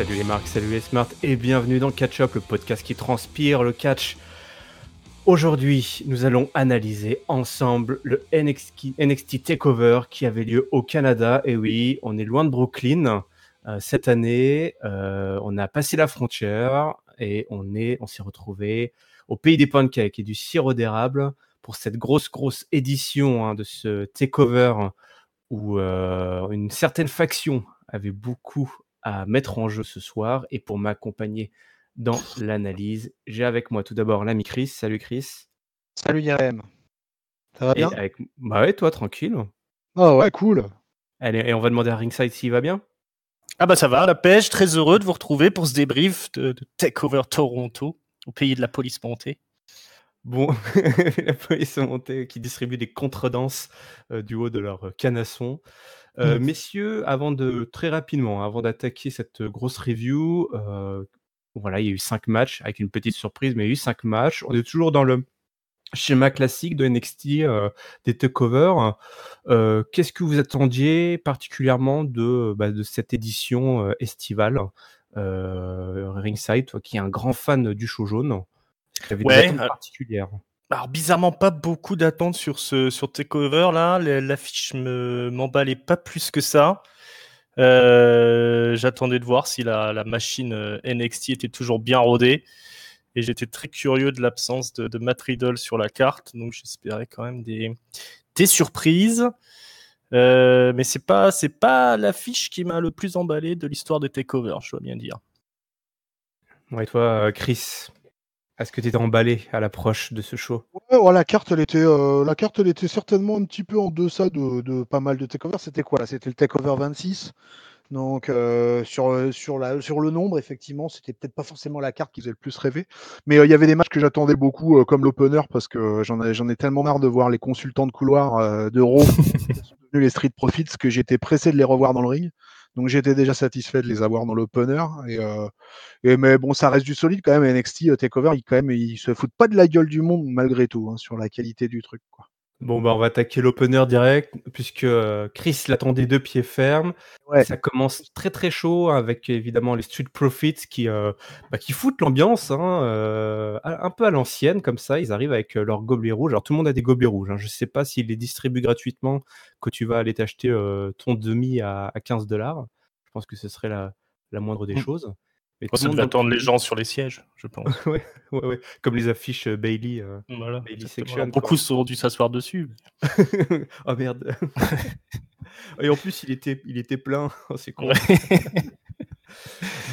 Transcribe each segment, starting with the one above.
Salut les marques, salut les smarts et bienvenue dans Catch Up, le podcast qui transpire le catch. Aujourd'hui, nous allons analyser ensemble le NXT TakeOver qui avait lieu au Canada. Et oui, on est loin de Brooklyn. Cette année, on a passé la frontière et on s'est retrouvé au pays des pancakes et du sirop d'érable pour cette grosse édition de ce TakeOver où une certaine faction avait beaucoup à mettre en jeu ce soir. Et pour m'accompagner dans l'analyse, j'ai avec moi tout d'abord l'ami Chris. Salut Chris. Salut Yarem, ça va bien? Bah ouais, toi, tranquille. Oh ouais, cool. Allez, et on va demander à Ringside s'il va bien. Ah bah ça va, la pêche, très heureux de vous retrouver pour ce débrief de TakeOver Toronto, au pays de la police montée. Bon, la police montée qui distribue des contredanses du haut de leur canasson. Messieurs, très rapidement, avant d'attaquer cette grosse review, voilà, il y a eu 5 matchs, avec une petite surprise, mais il y a eu 5 matchs. On est toujours dans le schéma classique de NXT, des takeovers. Qu'est-ce que vous attendiez particulièrement de cette édition estivale, Ringside, toi qui es un grand fan du show jaune, est-ce que tu avais des attentes particulières? Alors bizarrement pas beaucoup d'attentes sur TakeOver là, l'affiche m'emballait pas plus que ça. J'attendais de voir si la machine NXT était toujours bien rodée. Et j'étais très curieux de l'absence de Matt Riddle sur la carte, donc j'espérais quand même des surprises. Mais c'est pas l'affiche qui m'a le plus emballé de l'histoire des TakeOver, je dois bien dire. Ouais, toi, Chris, est-ce que tu étais emballé à l'approche de ce show? Ouais, la carte, elle était certainement un petit peu en deçà de pas mal de takeovers. C'était quoi là? C'était le takeover 26. Donc sur le nombre, effectivement, c'était peut-être pas forcément la carte qui faisait le plus rêver. Mais il y avait des matchs que j'attendais beaucoup, comme l'opener, parce que j'en ai tellement marre de voir les consultants de couloir de Raw qui sont devenus les Street Profits que j'étais pressé de les revoir dans le ring. Donc j'étais déjà satisfait de les avoir dans l'opener. Mais bon, ça reste du solide quand même. NXT TakeOver, ils se foutent pas de la gueule du monde malgré tout, hein, sur la qualité du truc, quoi. Bon, bah, on va attaquer l'opener direct, puisque Chris l'attendait de pied ferme. Ouais. Ça commence très chaud avec évidemment les Street Profits qui foutent l'ambiance, un peu à l'ancienne comme ça. Ils arrivent avec leurs gobelets rouges. Alors tout le monde a des gobelets rouges. Je sais pas s'ils les distribuent gratuitement, que tu vas aller t'acheter ton demi à $15. Je pense que ce serait la moindre des choses. Mais ça devait attendre les gens sur les sièges, je pense. ouais. Comme les affiches Bailey. Voilà, Bailey Section. Beaucoup sont dû s'asseoir dessus. Oh merde. Et en plus, il était plein. Oh, c'est con.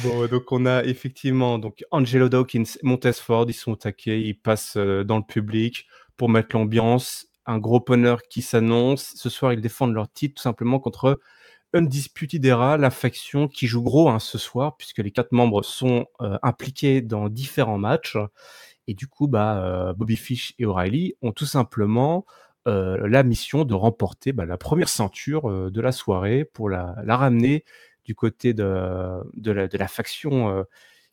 Bon, donc on a effectivement Angelo Dawkins, Montez Ford, ils sont au taquet, ils passent dans le public pour mettre l'ambiance. Un gros opener qui s'annonce. Ce soir, ils défendent leur titre tout simplement contre Undisputed Era, la faction qui joue gros ce soir, puisque les 4 membres sont impliqués dans différents matchs. Et du coup, Bobby Fish et O'Reilly ont tout simplement la mission de remporter la première ceinture de la soirée pour la ramener du côté de la faction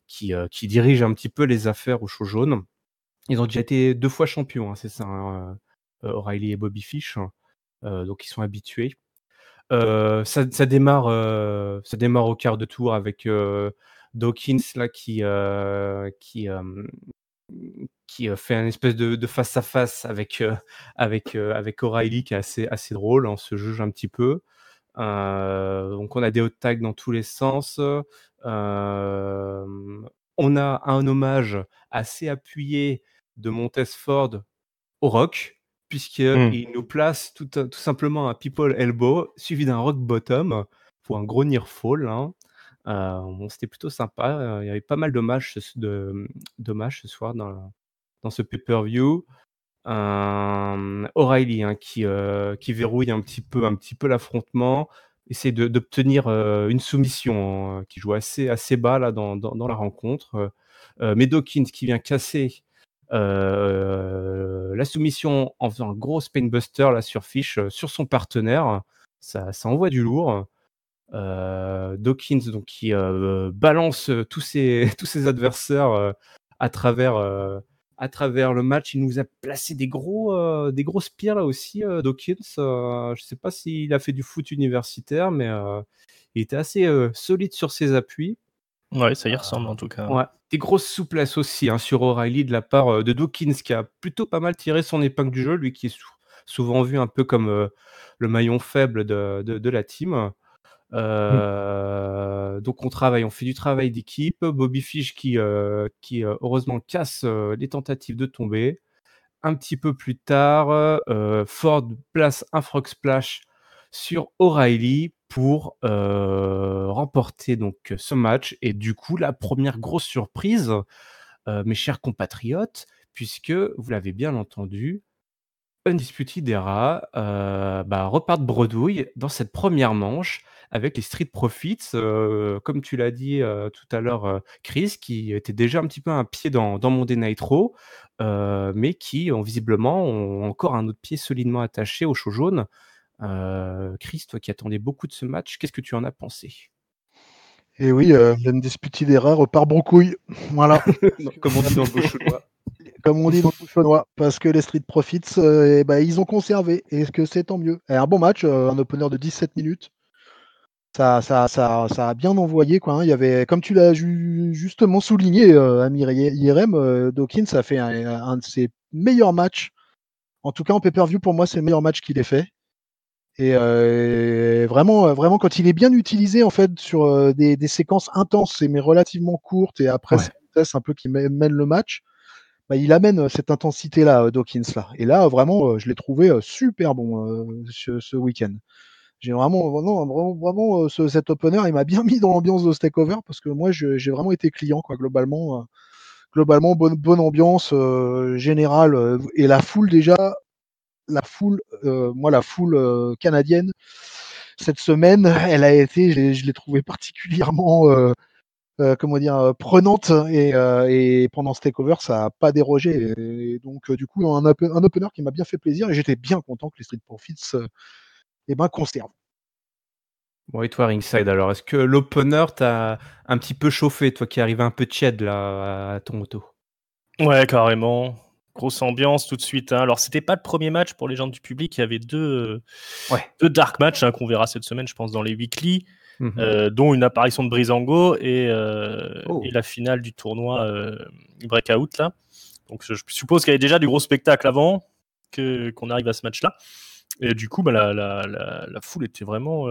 qui dirige un petit peu les affaires au show jaune. Ils ont déjà été 2 fois champions, c'est ça, O'Reilly et Bobby Fish. Donc ils sont habitués. Ça démarre au quart de tour avec Dawkins là qui fait un espèce de face à face avec O'Reilly qui est assez drôle. On se juge un petit peu. Donc on a des hot tags dans tous les sens. On a un hommage assez appuyé de Montez Ford au Rock, puisqu'il nous place tout simplement un People Elbow suivi d'un Rock Bottom pour un gros near fall. C'était plutôt sympa. Il y avait pas mal d'hommages ce soir dans ce pay-per-view. O'Reilly qui verrouille un petit peu l'affrontement, essaie d'obtenir une soumission, qui joue assez bas là dans la rencontre. Mais Dawkins qui vient casser la soumission en faisant un gros spinebuster là sur Fish, sur son partenaire. Ça envoie du lourd. Dawkins donc qui balance tous ses adversaires à travers le match. Il nous a placé des gros spears là aussi, Dawkins. Je sais pas s'il a fait du foot universitaire, mais il était assez solide sur ses appuis. Ouais, ça y ressemble en tout cas. Ouais, des grosses souplesses aussi sur O'Reilly de la part de Dawkins qui a plutôt pas mal tiré son épingle du jeu, lui qui est souvent vu un peu comme le maillon faible de la team. Donc on fait du travail d'équipe. Bobby Fish qui heureusement casse les tentatives de tomber. Un petit peu plus tard, Ford place un frog splash sur O'Reilly pour remporter donc ce match et du coup la première grosse surprise, mes chers compatriotes, puisque vous l'avez bien entendu, Undisputed Era repartent bredouille dans cette première manche avec les Street Profits, comme tu l'as dit tout à l'heure, Chris, qui était déjà un petit peu un pied dans Monday Night Raw, mais qui ont encore un autre pied solidement attaché au show jaune. Chris, toi qui attendais beaucoup de ce match, qu'est-ce que tu en as pensé? Et oui, l'Undisputed Era repart broucouille. Voilà. Comme on dit dans le gauchois. Comme on dit dans le chinois, parce que les Street Profits, ils ont conservé, et que c'est tant mieux. Et un bon match, un opener de 17 minutes. Ça a bien envoyé, quoi. Il y avait, comme tu l'as justement souligné, Amir Yerem, Dawkins a fait un de ses meilleurs matchs. En tout cas, en pay-per-view, pour moi, c'est le meilleur match qu'il ait fait. Et vraiment, quand il est bien utilisé, en fait, sur des séquences intenses, mais relativement courtes, et après, Ouais. c'est une vitesse un peu qui mène le match. Il amène cette intensité-là, Dawkins, là. Et là, vraiment, je l'ai trouvé super bon ce week-end. J'ai vraiment cet opener, il m'a bien mis dans l'ambiance de ce takeover parce que moi, j'ai vraiment été client, quoi, globalement. Globalement, bonne ambiance générale. Et la foule, déjà, la foule canadienne, cette semaine, elle a été, je l'ai trouvée particulièrement prenante et pendant ce takeover ça n'a pas dérogé et donc du coup un opener qui m'a bien fait plaisir et j'étais bien content que les Street Profits conservent. Bon, et toi, Ringside, alors, est-ce que l'opener t'a un petit peu chauffé, toi qui arrivais un peu tiède là à Toronto? Ouais, carrément. Grosse ambiance tout de suite. Alors, c'était pas le premier match pour les gens du public. Il y avait deux dark matchs qu'on verra cette semaine, je pense, dans les weekly, dont une apparition de Breezango et la finale du tournoi Breakout là. Donc, je suppose qu'il y avait déjà du gros spectacle avant qu'on arrive à ce match-là. Et du coup, la foule était vraiment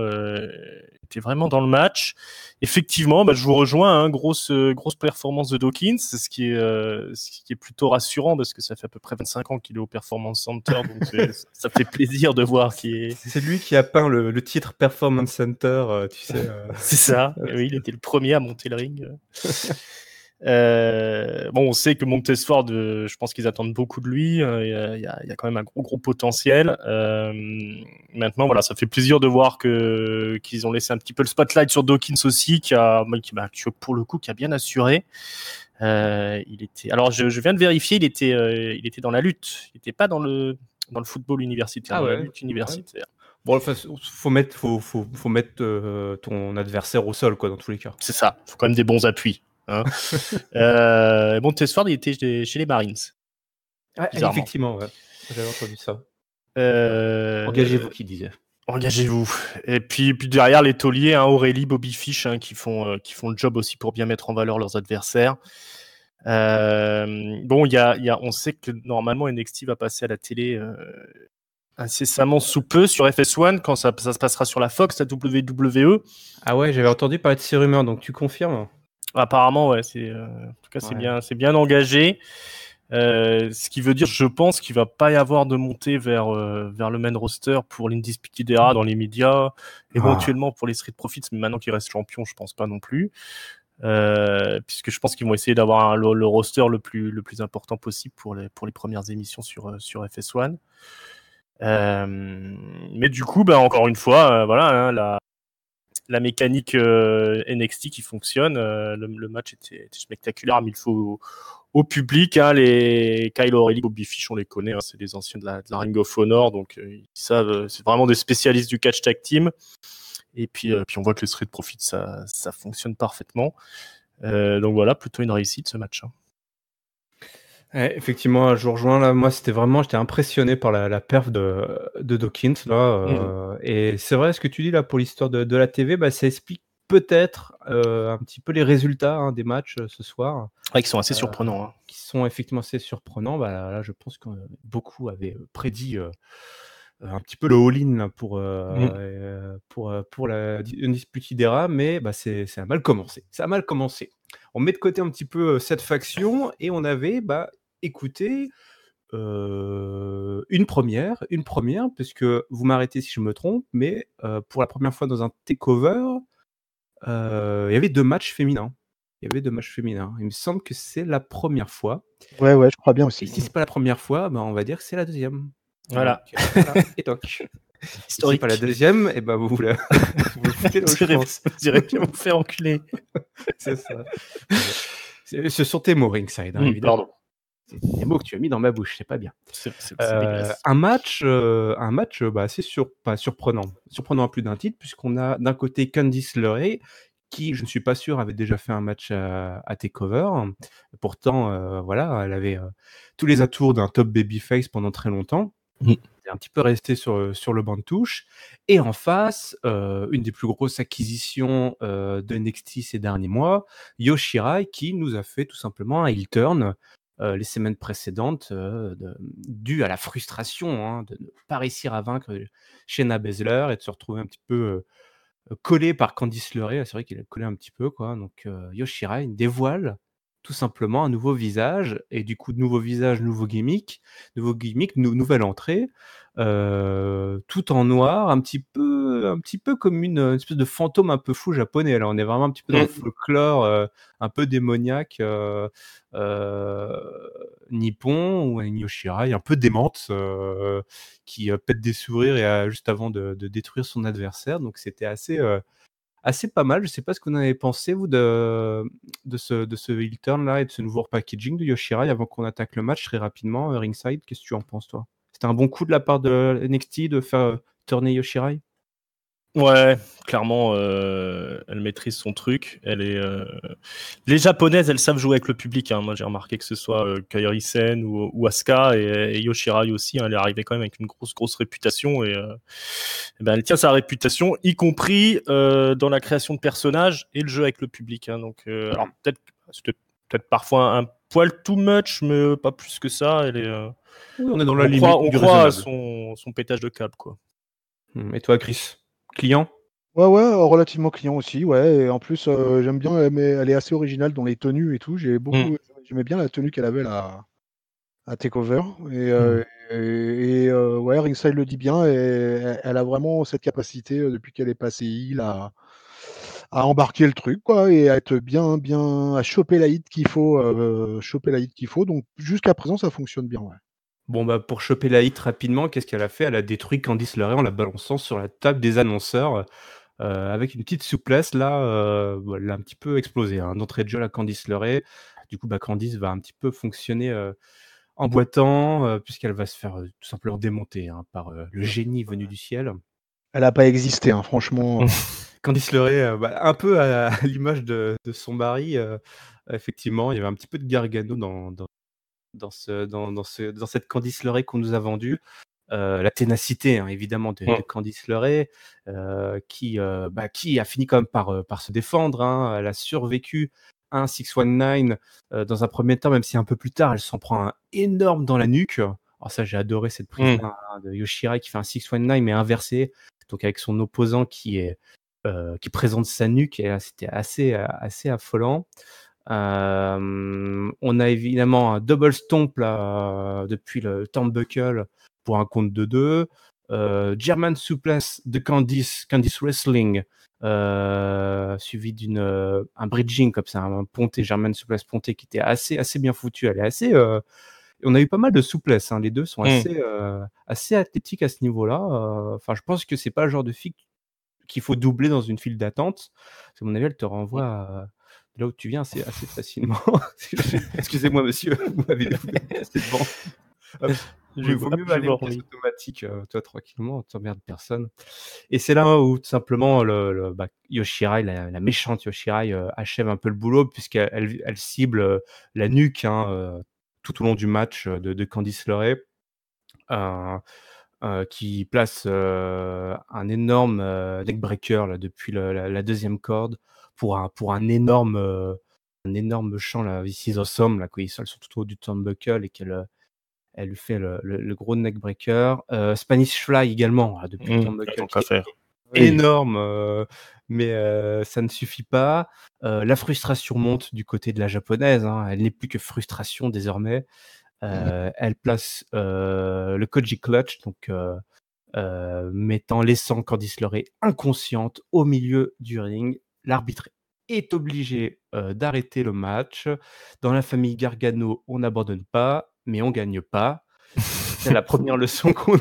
dans le match. Effectivement, je vous rejoins, grosse performance de Dawkins, ce qui est plutôt rassurant parce que ça fait à peu près 25 ans qu'il est au Performance Center, donc ça fait plaisir de voir qu'il est... C'est lui qui a peint le titre Performance Center, tu sais. C'est ça, oui, il était le premier à monter le ring. On sait que Montesford, je pense qu'ils attendent beaucoup de lui. Il y a quand même un gros potentiel. Maintenant, voilà, ça fait plaisir de voir qu'ils ont laissé un petit peu le spotlight sur Dawkins aussi, qui pour le coup, qui a bien assuré. Alors, je viens de vérifier, il était dans la lutte. Il n'était pas dans le football universitaire, dans la lutte universitaire. Bon, faut mettre ton adversaire au sol, quoi, dans tous les cas. C'est ça. Faut quand même des bons appuis. Montesford, il était chez les Marines. Ouais, effectivement, ouais. J'avais entendu ça. Engagez-vous, qui disait. Engagez-vous. Et puis derrière les tauliers, Aurélie, Bobby Fish, qui font le job aussi pour bien mettre en valeur leurs adversaires. On sait que normalement NXT va passer à la télé incessamment sous peu sur FS1 quand ça se passera sur la Fox, la WWE. Ah ouais, j'avais entendu parler de ces rumeurs, donc tu confirmes? Apparemment, ouais. En tout cas, c'est bien engagé. Ce qui veut dire, je pense qu'il va pas y avoir de montée vers le main roster pour l'Undisputed Era dans les médias, éventuellement pour les Street Profits, mais maintenant qu'ils restent champions, je pense pas non plus. Puisque je pense qu'ils vont essayer d'avoir le roster le plus important possible pour les premières émissions sur FS1. Mais du coup, encore une fois, la mécanique NXT qui fonctionne. Le match était spectaculaire, mais il faut au public, les Kyle O'Reilly, Bobby Fish, on les connaît, c'est des anciens de la Ring of Honor, donc ils savent, c'est vraiment des spécialistes du catch tag team. Et puis on voit que le Street Profits, ça fonctionne parfaitement. Donc voilà, plutôt une réussite ce match. Ouais, effectivement, je vous rejoins là. Moi, j'étais impressionné par la perf de Dawkins là. Et c'est vrai, ce que tu dis là pour l'histoire de la TV, ça explique peut-être un petit peu les résultats des matchs ce soir. Ouais, qui sont assez surprenants. Hein. Qui sont effectivement assez surprenants. Bah, là, je pense que beaucoup avaient prédit un petit peu le all-in là, pour la dispute Idera, mais bah, ça a mal commencé. Ça a mal commencé. On met de côté un petit peu cette faction et on avait écouté une première, puisque vous m'arrêtez si je me trompe, mais pour la première fois dans un takeover, il y avait 2 matchs féminins. Il me semble que c'est la première fois. Ouais, je crois bien Et aussi. si c'est pas la première fois, on va dire que c'est la deuxième. Voilà. Donc, voilà. Et toc. Si c'est pas la deuxième, et vous vous foutez là où je pense. Vous direz bien vous faire enculer. C'est ça. Ce sont tes mots, Ringside, évidemment. Pardon. C'est des mots que tu as mis dans ma bouche, c'est pas bien. C'est dégueulasse. Un match assez surprenant à plus d'un titre, puisqu'on a d'un côté Candice LeRae, qui, je ne suis pas sûr, avait déjà fait un match à TakeOver. Pourtant, voilà, elle avait tous les atours d'un top babyface pendant très longtemps. Elle est un petit peu restée sur le banc de touche. Et en face, une des plus grosses acquisitions de NXT ces derniers mois, Io Shirai, qui nous a fait tout simplement un heel turn les semaines précédentes, dû à la frustration de ne pas réussir à vaincre Shayna Baszler et de se retrouver un petit peu collé par Candice LeRae. C'est vrai qu'il a collé un petit peu, quoi. Donc Io Shirai dévoile tout simplement un nouveau visage, et du coup, de nouveau visage, nouveau gimmick, nouvelle entrée, tout en noir, un petit peu comme une espèce de fantôme un peu fou japonais. Là, on est vraiment un petit peu dans le folklore, un peu démoniaque nippon, ou une Io Shirai un peu démente, qui pète des sourires et juste avant de détruire son adversaire. Donc c'était assez pas mal. Je sais pas ce que vous en avez pensé, vous, de ce heel turn là et de ce nouveau repackaging de Io Shirai avant qu'on attaque le match très rapidement. Ringside, qu'est-ce que tu en penses, toi? C'était un bon coup de la part de NXT de faire tourner Io Shirai? Ouais, clairement, elle maîtrise son truc. Elle est, les japonaises, elles savent jouer avec le public. Moi, j'ai remarqué que ce soit Kairi Sen ou Asuka, et Io Shirai aussi. Elle est arrivée quand même avec une grosse réputation, et elle tient sa réputation, y compris dans la création de personnages et le jeu avec le public. Donc, alors c'était peut-être parfois un poil too much, mais pas plus que ça. Elle est, oui, on est dans la limite du croit à raisonnable. son pétage de câble, quoi. Et toi, Chris, client? Ouais, relativement client aussi, ouais. Et en plus, j'aime bien, elle est assez originale dans les tenues et tout. J'aimais bien la tenue qu'elle avait là, à TakeOver. Et ouais, Ringside le dit bien, et elle a vraiment cette capacité, depuis qu'elle est passée heel, à embarquer le truc, quoi, et à être à choper la hit qu'il faut, Donc jusqu'à présent, ça fonctionne bien, ouais. Bon, pour choper la hit rapidement, qu'est-ce qu'elle a fait? Elle a détruit Candice LeRae en la balançant sur la table des annonceurs. Avec une petite souplesse là, elle a un petit peu explosé, d'entrée de jeu, la Candice LeRae. Du coup, Candice va un petit peu fonctionner en boitant, puisqu'elle va se faire tout simplement démonter par le génie venu du ciel. Elle n'a pas existé, franchement. Candice LeRae, un peu à l'image de son mari, effectivement, il y avait un petit peu de Gargano dans cette Candice LeRae qu'on nous a vendue. La ténacité, évidemment, de Candice LeRae, qui a fini quand même par se défendre. Elle a survécu à un 619 dans un premier temps, même si un peu plus tard, elle s'en prend un énorme dans la nuque. Alors ça, j'ai adoré cette prise-là de Io Shirai qui fait un 619 mais inversé, donc avec son opposant qui présente sa nuque, et là, c'était assez affolant. On a évidemment un double stomp là, depuis le turnbuckle pour un compte de 2. German suplex de Candice Wrestling, suivi un bridging comme ça, un ponté, German suplex ponté qui était assez bien foutu. Elle est on a eu pas mal de souplesse, les deux sont assez athlétiques à ce niveau-là. Enfin, je pense que c'est pas le genre de fille qu'il faut doubler dans une file d'attente. À mon avis, elle te renvoie là où tu viens assez facilement. Excusez-moi, monsieur, vous m'avez défoulé. C'est bon. Il vaut mieux aller en caisse automatique, toi, tranquillement, tu emmerdes personne. Et c'est là où, tout simplement, Io Shirai, la méchante Io Shirai, achève un peu le boulot, puisqu'elle cible la nuque tout au long du match de Candice LeRae. qui place un énorme neckbreaker là, depuis la deuxième corde pour un énorme chant là, This is awesome, là, quand ils sont tout au haut du turnbuckle et elle lui fait le gros neckbreaker. Spanish Fly également, là, depuis le turnbuckle, tant qui qu'à est faire. énorme, mais ça ne suffit pas. La frustration monte du côté de la japonaise, hein. Elle n'est plus que frustration désormais. Elle place le Koji Clutch, donc laissant Candice LeRae inconsciente au milieu du ring. L'arbitre est obligé d'arrêter le match. Dans la famille Gargano, on n'abandonne pas, mais on gagne pas. C'est la première leçon qu'on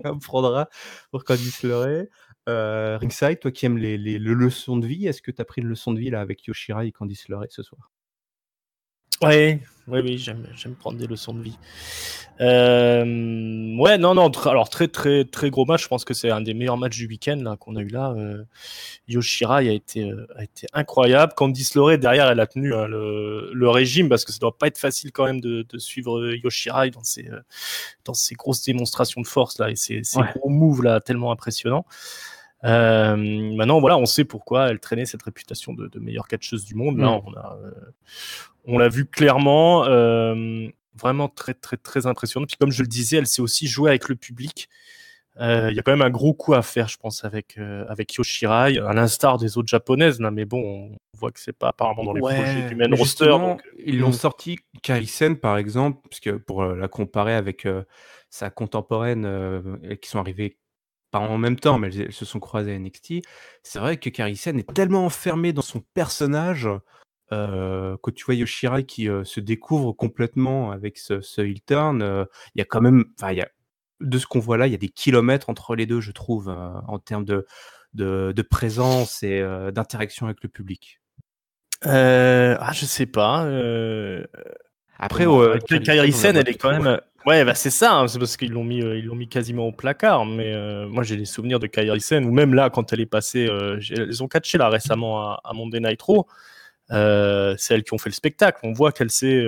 apprendra pour Candice LeRae. Ringside, toi qui aimes les leçons de vie, est-ce que tu as pris une leçon de vie là avec Yoshirai et Candice LeRae ce soir? Oui, j'aime prendre des leçons de vie. Ouais, non, alors très très très gros match. Je pense que c'est un des meilleurs matchs du week-end là qu'on a eu là. Yoshirai a été incroyable. Candice LeRae derrière, elle a tenu le régime parce que ça doit pas être facile quand même de suivre Yoshirai dans ces grosses démonstrations de force là et ces gros moves là tellement impressionnants. Maintenant, voilà, on sait pourquoi elle traînait cette réputation de meilleure catcheuse du monde. Là, on l'a vu clairement, vraiment très très très impressionnant. Puis comme je le disais, elle sait aussi jouer avec le public. Il y a quand même un gros coup à faire, je pense, avec Yoshirai, à l'instar des autres japonaises. Là, mais bon, on voit que c'est pas apparemment dans les projets du main roster. Donc... Ils l'ont sorti, Kairi Sen par exemple, parce que pour la comparer avec sa contemporaine, qui sont arrivées pas en même temps, mais elles se sont croisées à NXT. C'est vrai que Kairi Sen est tellement enfermée dans son personnage que tu vois Yoshirai qui se découvre complètement avec ce heel turn. Il y a quand même, de ce qu'on voit là, il y a des kilomètres entre les deux, je trouve, en termes de présence et d'interaction avec le public. Je sais pas. Après, Kairi Sen, elle est quand même. Ouais, bah c'est ça. Hein, c'est parce qu'ils l'ont mis quasiment au placard. Mais moi, j'ai des souvenirs de Kairi Sen, ou même là, quand elle est passée, ils ont catché là récemment à Monday Night Raw. C'est elles qui ont fait le spectacle. On voit qu'elle sait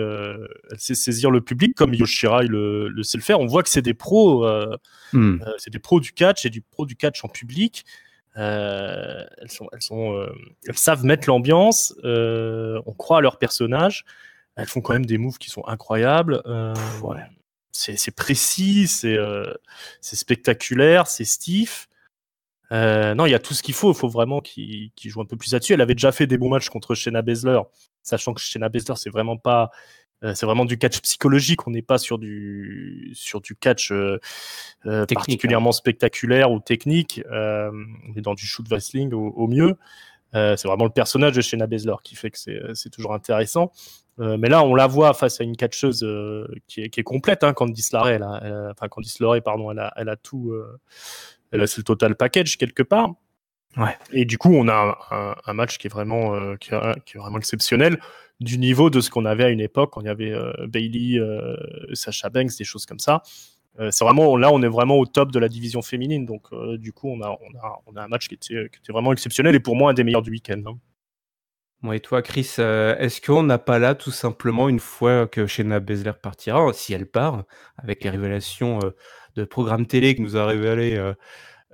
saisir le public comme Yoshirai le sait le faire. On voit que c'est des pros, c'est des pros du catch et du pro du catch en public. Elles savent mettre l'ambiance. On croit à leur personnage. Elles font quand même des moves qui sont incroyables. C'est précis, c'est spectaculaire, c'est stiff. Non, il y a tout ce qu'il faut. Il faut vraiment qu'il joue un peu plus là-dessus. Elle avait déjà fait des bons matchs contre Shayna Baszler, sachant que Shayna Baszler, c'est vraiment du catch psychologique. On n'est pas sur du catch particulièrement spectaculaire ou technique. On est dans du shoot wrestling au mieux. C'est vraiment le personnage de Shayna Baszler qui fait que c'est toujours intéressant. Mais là, on la voit face à une catcheuse qui est complète. Hein, Candice LeRae, elle a tout. C'est le total package quelque part. Ouais. Et du coup, on a un match qui est vraiment exceptionnel du niveau de ce qu'on avait à une époque quand il y avait Bayley, Sasha Banks, des choses comme ça. C'est vraiment là, on est vraiment au top de la division féminine. Donc, du coup, on a un match qui était vraiment exceptionnel et pour moi un des meilleurs du week-end. Hein. Moi et toi, Chris, est-ce qu'on n'a pas là tout simplement une fois que Shayna Baszler partira, si elle part, avec les révélations de programmes télé que nous a révélé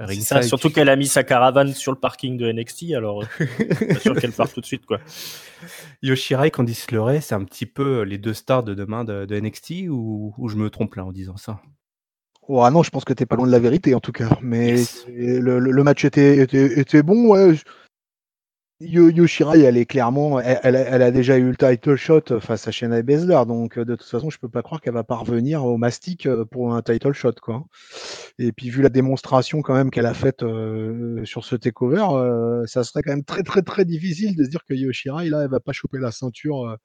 C'est ça, surtout qu'elle a mis sa caravane sur le parking de NXT, alors pas sûr qu'elle parte tout de suite, quoi. Yoshirai, Candice LeRae, c'est un petit peu les deux stars de demain de NXT ou je me trompe là en disant ça? Oh, non, je pense que t'es pas loin de la vérité en tout cas. Mais le match était bon, ouais. Yoshirai, elle est clairement, elle a déjà eu le title shot face à Shayna Baszler, donc de toute façon, je peux pas croire qu'elle va parvenir au mastic pour un title shot, quoi. Et puis vu la démonstration quand même qu'elle a faite sur ce takeover, ça serait quand même très très très difficile de se dire que Yoshirai là, elle va pas choper la ceinture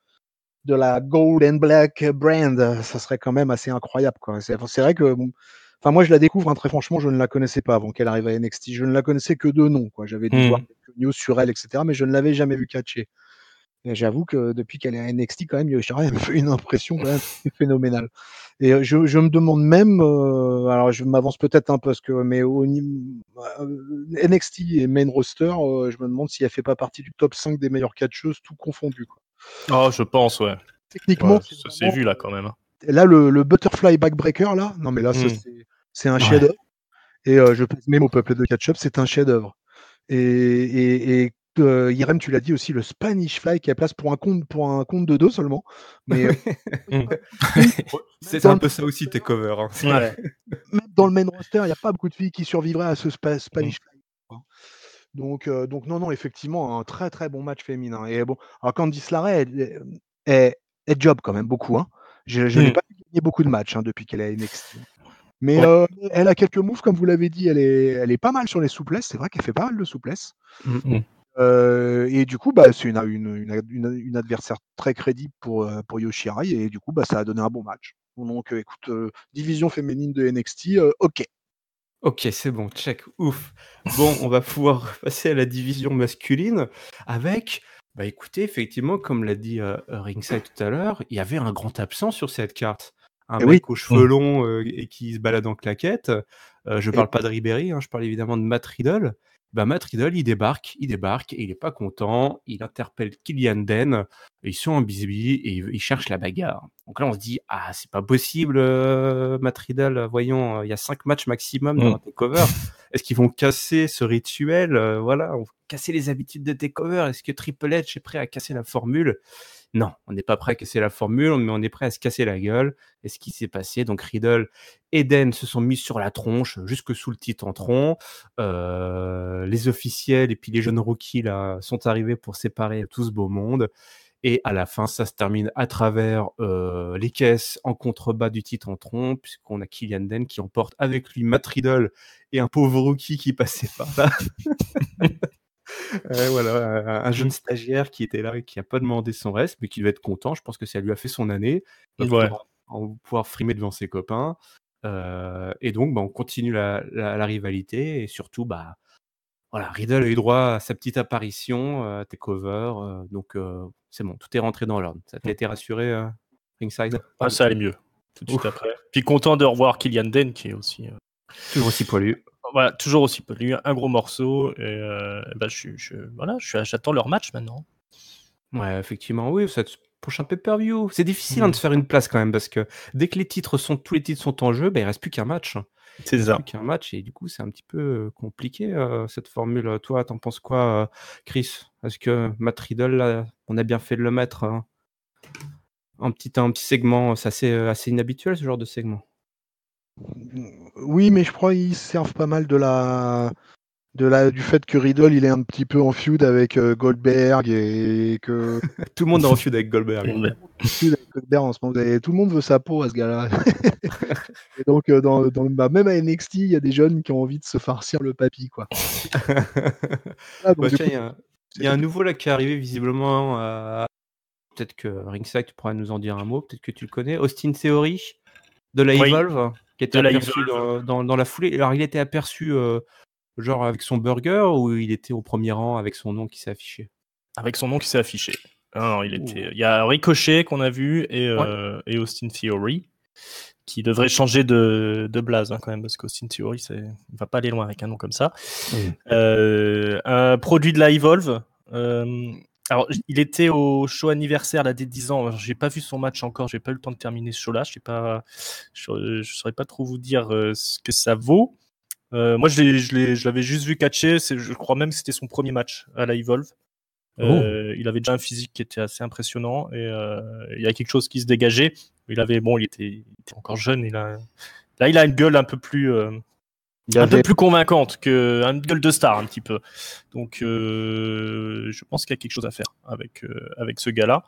de la Gold and Black brand. Ça serait quand même assez incroyable, quoi. C'est vrai que enfin, moi, je la découvre, hein, très franchement, je ne la connaissais pas avant qu'elle arrive à NXT. Je ne la connaissais que de nom, quoi. J'avais dû voir quelques news sur elle, etc., mais je ne l'avais jamais vu catcher. Et j'avoue que depuis qu'elle est à NXT, quand même, Yoshirai me fait une impression quand même phénoménale. Et je me demande même, alors je m'avance peut-être un peu, mais au NXT et main roster, je me demande si elle fait pas partie du top 5 des meilleures catcheuses, tout confondu, quoi. Oh, je pense, ouais. Techniquement, ça s'est vu là quand même. Là, le butterfly backbreaker, là, non mais là, C'est un Ouais. chef-d'œuvre. Et je pense même au peuple de catch-up, c'est un chef-d'œuvre. Et Irem, tu l'as dit aussi, le Spanish Fly qui a place pour un compte de 2 seulement. Mais C'est dans un le peu ça aussi tes covers. Hein. Ouais. même dans le main roster, il n'y a pas beaucoup de filles qui survivraient à ce Spanish Fly. Quoi. Donc non, effectivement, un très très bon match féminin. Et bon, alors Candice LeRae, elle job quand même beaucoup. Hein. Je l'ai pas vu gagner beaucoup de matchs depuis qu'elle est NXT. Mais elle a quelques moves, comme vous l'avez dit, elle est pas mal sur les souplesses. C'est vrai qu'elle fait pas mal de souplesse. Et du coup, c'est une adversaire très crédible pour Yoshirai. Et du coup, ça a donné un bon match. Donc, écoute, division féminine de NXT, ok. Ok, c'est bon, check, ouf. Bon, on va pouvoir passer à la division masculine avec, écoutez, effectivement, comme l'a dit Ringside tout à l'heure, il y avait un grand absent sur cette carte. Un Et mec oui. aux cheveux longs et qui se balade en claquettes. Je Et- parle pas de Ribéry, je parle évidemment de Matt Riddle. Matt Riddle, il débarque et il est pas content. Il interpelle Killian Den. Ils sont en bisbille et ils cherchent la bagarre. Donc là, on se dit, ah, c'est pas possible, Matt Riddle, voyons, il y a 5 matchs maximum dans un takeover. Est-ce qu'ils vont casser ce rituel? Voilà, on va casser les habitudes de takeover. Est-ce que Triple H est prêt à casser la formule? Non, on n'est pas prêt à casser la formule, mais on est prêt à se casser la gueule. Et ce qui s'est passé, donc Riddle et Den se sont mis sur la tronche, jusque sous le titantron. Les officiels et puis les jeunes rookies là sont arrivés pour séparer tout ce beau monde. Et à la fin, ça se termine à travers les caisses en contrebas du titantron, puisqu'on a Killian Den qui emporte avec lui Matt Riddle et un pauvre rookie qui passait par là. Voilà, un jeune stagiaire qui était là et qui n'a pas demandé son reste, mais qui devait être content. Je pense que ça lui a fait son année. Il va pouvoir frimer devant ses copains. Et donc, on continue la rivalité. Et surtout, voilà, Riddle a eu droit à sa petite apparition, takeover. Donc, c'est bon, tout est rentré dans l'ordre. Ça t'a été rassuré, Ringside? Ah, ça allait mieux tout de suite après. Puis content de revoir Killian Den qui est aussi. Toujours aussi poilu. Voilà, toujours aussi poilu, un gros morceau. Et j'attends leur match maintenant. Ouais, effectivement, oui, c'est prochain pay-per-view. C'est difficile de se faire une place quand même, parce que dès que tous les titres sont en jeu, il reste plus qu'un match. C'est ça. Plus qu'un match, et du coup, c'est un petit peu compliqué, cette formule. Toi, t'en penses quoi, Chris? Est-ce que Matt Riddle, là, on a bien fait de le mettre un petit segment? C'est assez inhabituel, ce genre de segment. Oui, mais je crois qu'ils servent pas mal du fait que Riddle il est un petit peu en feud avec Goldberg et que Tout le monde est en feud avec Goldberg. En ce moment. Tout le monde veut sa peau à ce gars-là. Et donc même à NXT, il y a des jeunes qui ont envie de se farcir le papy, quoi. Il y a un nouveau là qui est arrivé visiblement. Peut-être que Ringside, tu pourras nous en dire un mot. Peut-être que tu le connais. Austin Theory de la Evolve, qui était aperçu dans la foulée. Alors, il était aperçu genre avec son burger, ou il était au premier rang avec son nom qui s'est affiché? Avec son nom qui s'est affiché. Non, il y a Ricochet qu'on a vu et Austin Theory qui devrait changer de blaze quand même, parce qu'Austin Theory il va pas aller loin avec un nom comme ça. Un produit de la Evolve. Alors, il était au show anniversaire là, des 10 ans. J'ai pas vu son match encore, j'ai pas eu le temps de terminer ce show-là. Je saurais pas trop vous dire ce que ça vaut. Moi, je l'avais juste vu catcher. Je crois même que c'était son premier match à la Evolve. Il avait déjà un physique qui était assez impressionnant et il y a quelque chose qui se dégageait. Il était encore jeune. Il a une gueule un peu plus convaincante, une gueule de star un petit peu. Donc, je pense qu'il y a quelque chose à faire avec ce gars-là.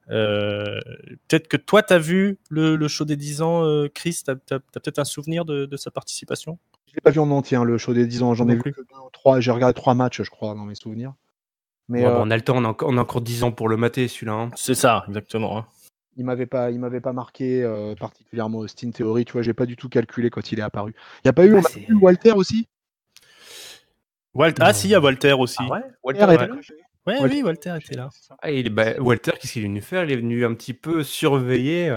Peut-être que toi, tu as vu le show des 10 ans, Chris. Tu as peut-être un souvenir de sa participation? Je l'ai pas vu en entier, le show des 10 ans. J'en ai vu que 2 ou 3. J'ai regardé 3 matchs, je crois, dans mes souvenirs. Mais on a le temps, on a encore 10 ans pour le mater, celui-là. C'est ça, exactement. Il m'avait pas marqué particulièrement Austin Theory, tu vois, j'ai pas du tout calculé quand il est apparu. Il n'y a pas eu Walter aussi? Si, il y a Walter aussi. Ah ouais, Walter était là. Oui, Walter était là. Walter, qu'est-ce qu'il est venu faire? Il est venu un petit peu surveiller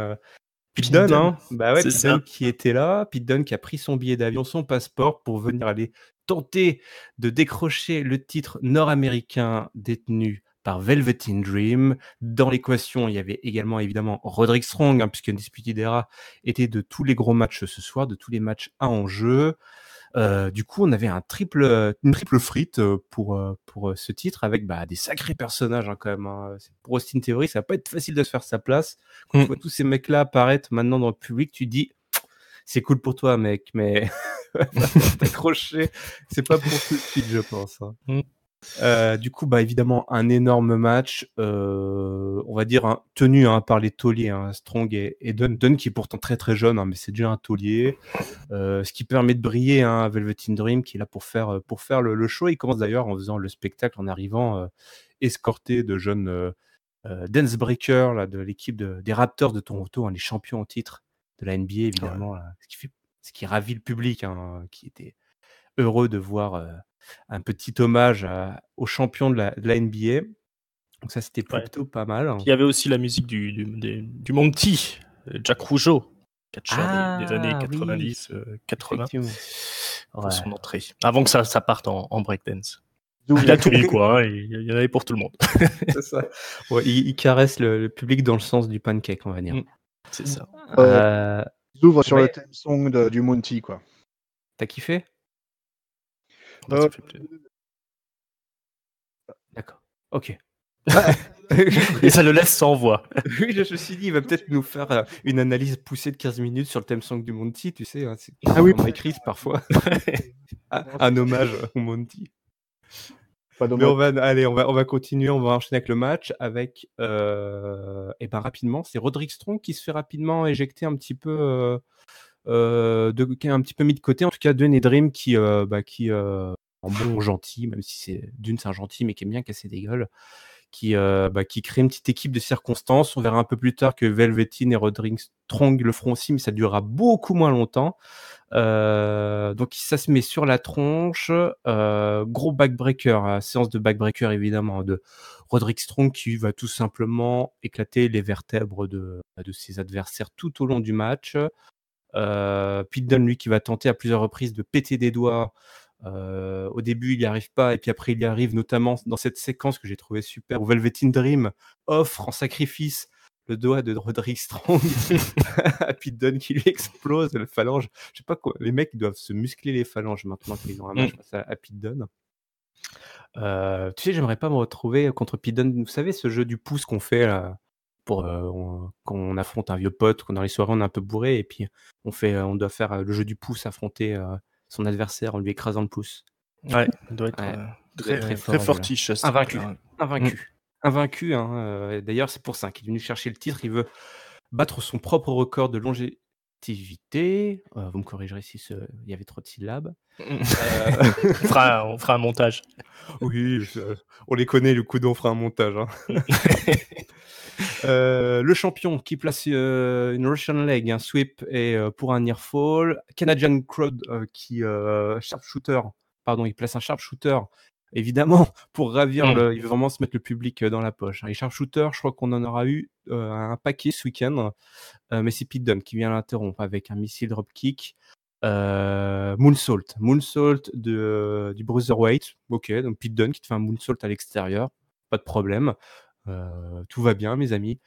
Pete Dunne, Pete Dunne qui était là, Pete Dunne qui a pris son billet d'avion, son passeport pour venir aller tenter de décrocher le titre nord-américain détenu par Velveteen Dream. Dans l'équation, il y avait également évidemment Roderick Strong, puisque Undisputed Era était de tous les gros matchs ce soir, de tous les matchs à enjeu. Du coup, on avait une triple frite pour ce titre avec des sacrés personnages quand même. Pour Austin Theory, ça va pas être facile de se faire sa place. Quand tu vois tous ces mecs-là apparaître maintenant dans le public, tu dis c'est cool pour toi, mec, mais t'accrocher, c'est pas pour tout de suite, je pense. Du coup, évidemment, un énorme match, on va dire tenu par les tauliers, Strong et Dunn. Dunn qui est pourtant très très jeune, mais c'est déjà un taulier. Ce qui permet de briller Velveteen Dream qui est là pour faire le show. Il commence d'ailleurs en faisant le spectacle, en arrivant escorté de jeunes dance breakers là, de l'équipe des Raptors de Toronto, les champions en titre de la NBA évidemment, ce qui ravit le public, qui était heureux de voir un petit hommage aux champions de la NBA. Donc ça, c'était plutôt pas mal. Il y avait aussi la musique du Monty, Jack Rougeau, catcheur des années 90, 80, pour son entrée. Avant que ça parte en breakdance. Il a tout mis, quoi. Il y en avait pour tout le monde. C'est ça. Ouais, il caresse le public dans le sens du pancake, on va dire. C'est ça. Ils ouvrent sur le theme song du Monty, quoi. T'as kiffé? Ça fait plaisir. D'accord. Ok. Et ça le laisse sans voix. Oui, je me suis dit, il va peut-être nous faire une analyse poussée de 15 minutes sur le thème song du Monty, tu sais. C'est comme écrit parfois. Un hommage au Monty. Mais on va continuer, on va enchaîner avec le match avec rapidement, c'est Roderick Strong qui se fait rapidement éjecter un petit peu qui est un petit peu mis de côté, en tout cas Dunn et Dream qui en bon gentil, même si c'est un gentil mais qui aime bien casser des gueules, qui crée une petite équipe de circonstances. On verra un peu plus tard que Velveteen et Roderick Strong le feront aussi, mais ça durera beaucoup moins longtemps. Donc ça se met sur la tronche, gros backbreaker, séance de backbreaker évidemment de Roderick Strong qui va tout simplement éclater les vertèbres de ses adversaires tout au long du match. Pete Dunne, lui, qui va tenter à plusieurs reprises de péter des doigts. Au début, il n'y arrive pas, et puis après, il y arrive, notamment dans cette séquence que j'ai trouvée super, où Velveteen Dream offre en sacrifice le doigt de Roderick Strong à Pete Dunne qui lui explose le phalange. Je sais pas quoi, les mecs ils doivent se muscler les phalanges maintenant qu'ils ont un match face à Pete Dunne. Tu sais, j'aimerais pas me retrouver contre Pete Dunne. Vous savez, ce jeu du pouce qu'on fait là, quand on affronte un vieux pote, quand dans les soirées on est un peu bourré, et puis on doit faire le jeu du pouce, affronter son adversaire en lui écrasant le pouce. Ouais, il doit être très fortiche. Invaincu. D'ailleurs, c'est pour ça qu'il est venu chercher le titre. Il veut battre son propre record de longévité. Vous me corrigerez si il y avait trop de syllabes. On fera un montage. Oui, on les connaît, le coup d'on fera un montage. Le champion qui place une Russian leg, un sweep et pour un near fall. Canadian crowd sharpshooter. Pardon, il place un sharpshooter. Évidemment, pour ravir, il veut vraiment se mettre le public dans la poche. Les sharpshooters, je crois qu'on en aura eu un paquet ce week-end. Mais c'est Pete Dunne qui vient l'interrompre avec un missile dropkick. Moonsault du Bruiserweight. Ok, donc Pete Dunne qui te fait un moonsault à l'extérieur. Pas de problème. Tout va bien, mes amis.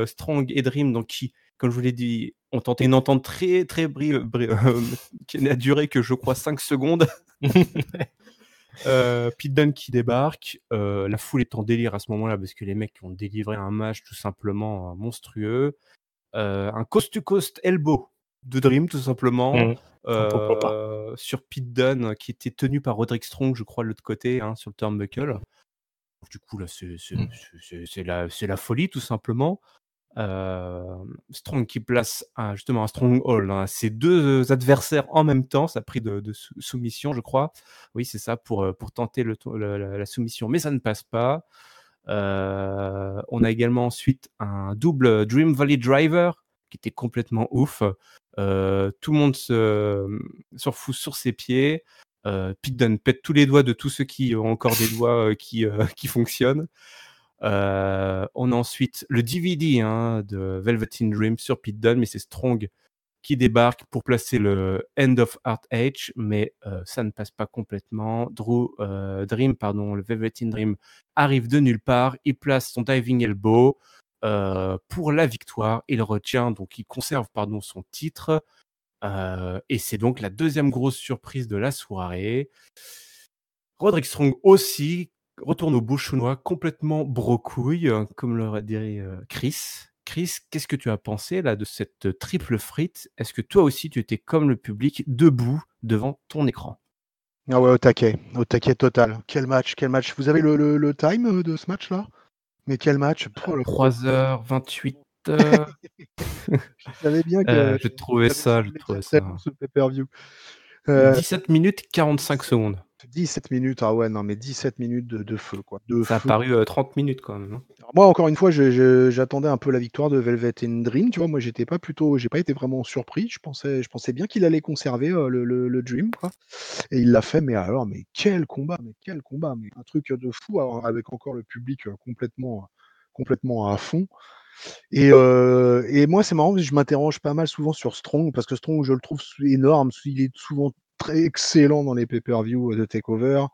Strong et Dream, donc qui, comme je vous l'ai dit, ont tenté une entente très très qui n'a duré que je crois 5 secondes. Pete Dunne qui débarque, la foule est en délire à ce moment-là parce que les mecs ont délivré un match tout simplement monstrueux. Un coast-to-coast elbow de Dream tout simplement sur Pete Dunne qui était tenu par Roderick Strong, je crois, de l'autre côté, sur le turnbuckle. Du coup là c'est la folie tout simplement. Strong qui place justement un stronghold, ses deux adversaires en même temps, ça a pris de soumission je crois, oui c'est ça, pour tenter la soumission, mais ça ne passe pas. On a également ensuite un double Dream Valley Driver qui était complètement ouf. Tout le monde se refout sur ses pieds. Pete Dunne pète tous les doigts de tous ceux qui ont encore des doigts qui fonctionnent. On a ensuite le DVD de Velveteen Dream sur Pete Dunne, mais c'est Strong qui débarque pour placer le End of Heart Age, mais ça ne passe pas complètement. Dream, le Velveteen Dream, arrive de nulle part, il place son Diving Elbow pour la victoire, il retient, donc il conserve son titre, et c'est donc la deuxième grosse surprise de la soirée. Roderick Strong aussi retourne au Bushunwa complètement brocouille, comme l'aurait dit Chris. Chris, qu'est-ce que tu as pensé là de cette triple frite? Est-ce que toi aussi tu étais comme le public debout devant ton écran? Ah ouais, au taquet total. Quel match. Vous avez le time de ce match-là? Mais quel match? 3h28. Je savais bien que je trouvais ça. pour ce pay-per-view. 17 minutes 45 secondes. 17 minutes, ah ouais, non, mais 17 minutes de feu, quoi. Ça a paru 30 minutes quand même. Alors moi, encore une fois, j'attendais un peu la victoire de Velvet Dream, tu vois. Moi, j'ai pas été vraiment surpris. Je pensais bien qu'il allait conserver le Dream, quoi. Et il l'a fait, mais alors, mais quel combat, mais un truc de fou, alors, avec encore le public complètement à fond. Et moi, c'est marrant, je m'interroge pas mal souvent sur Strong, parce que Strong, je le trouve énorme. Il est souvent très excellent dans les pay-per-view de TakeOver.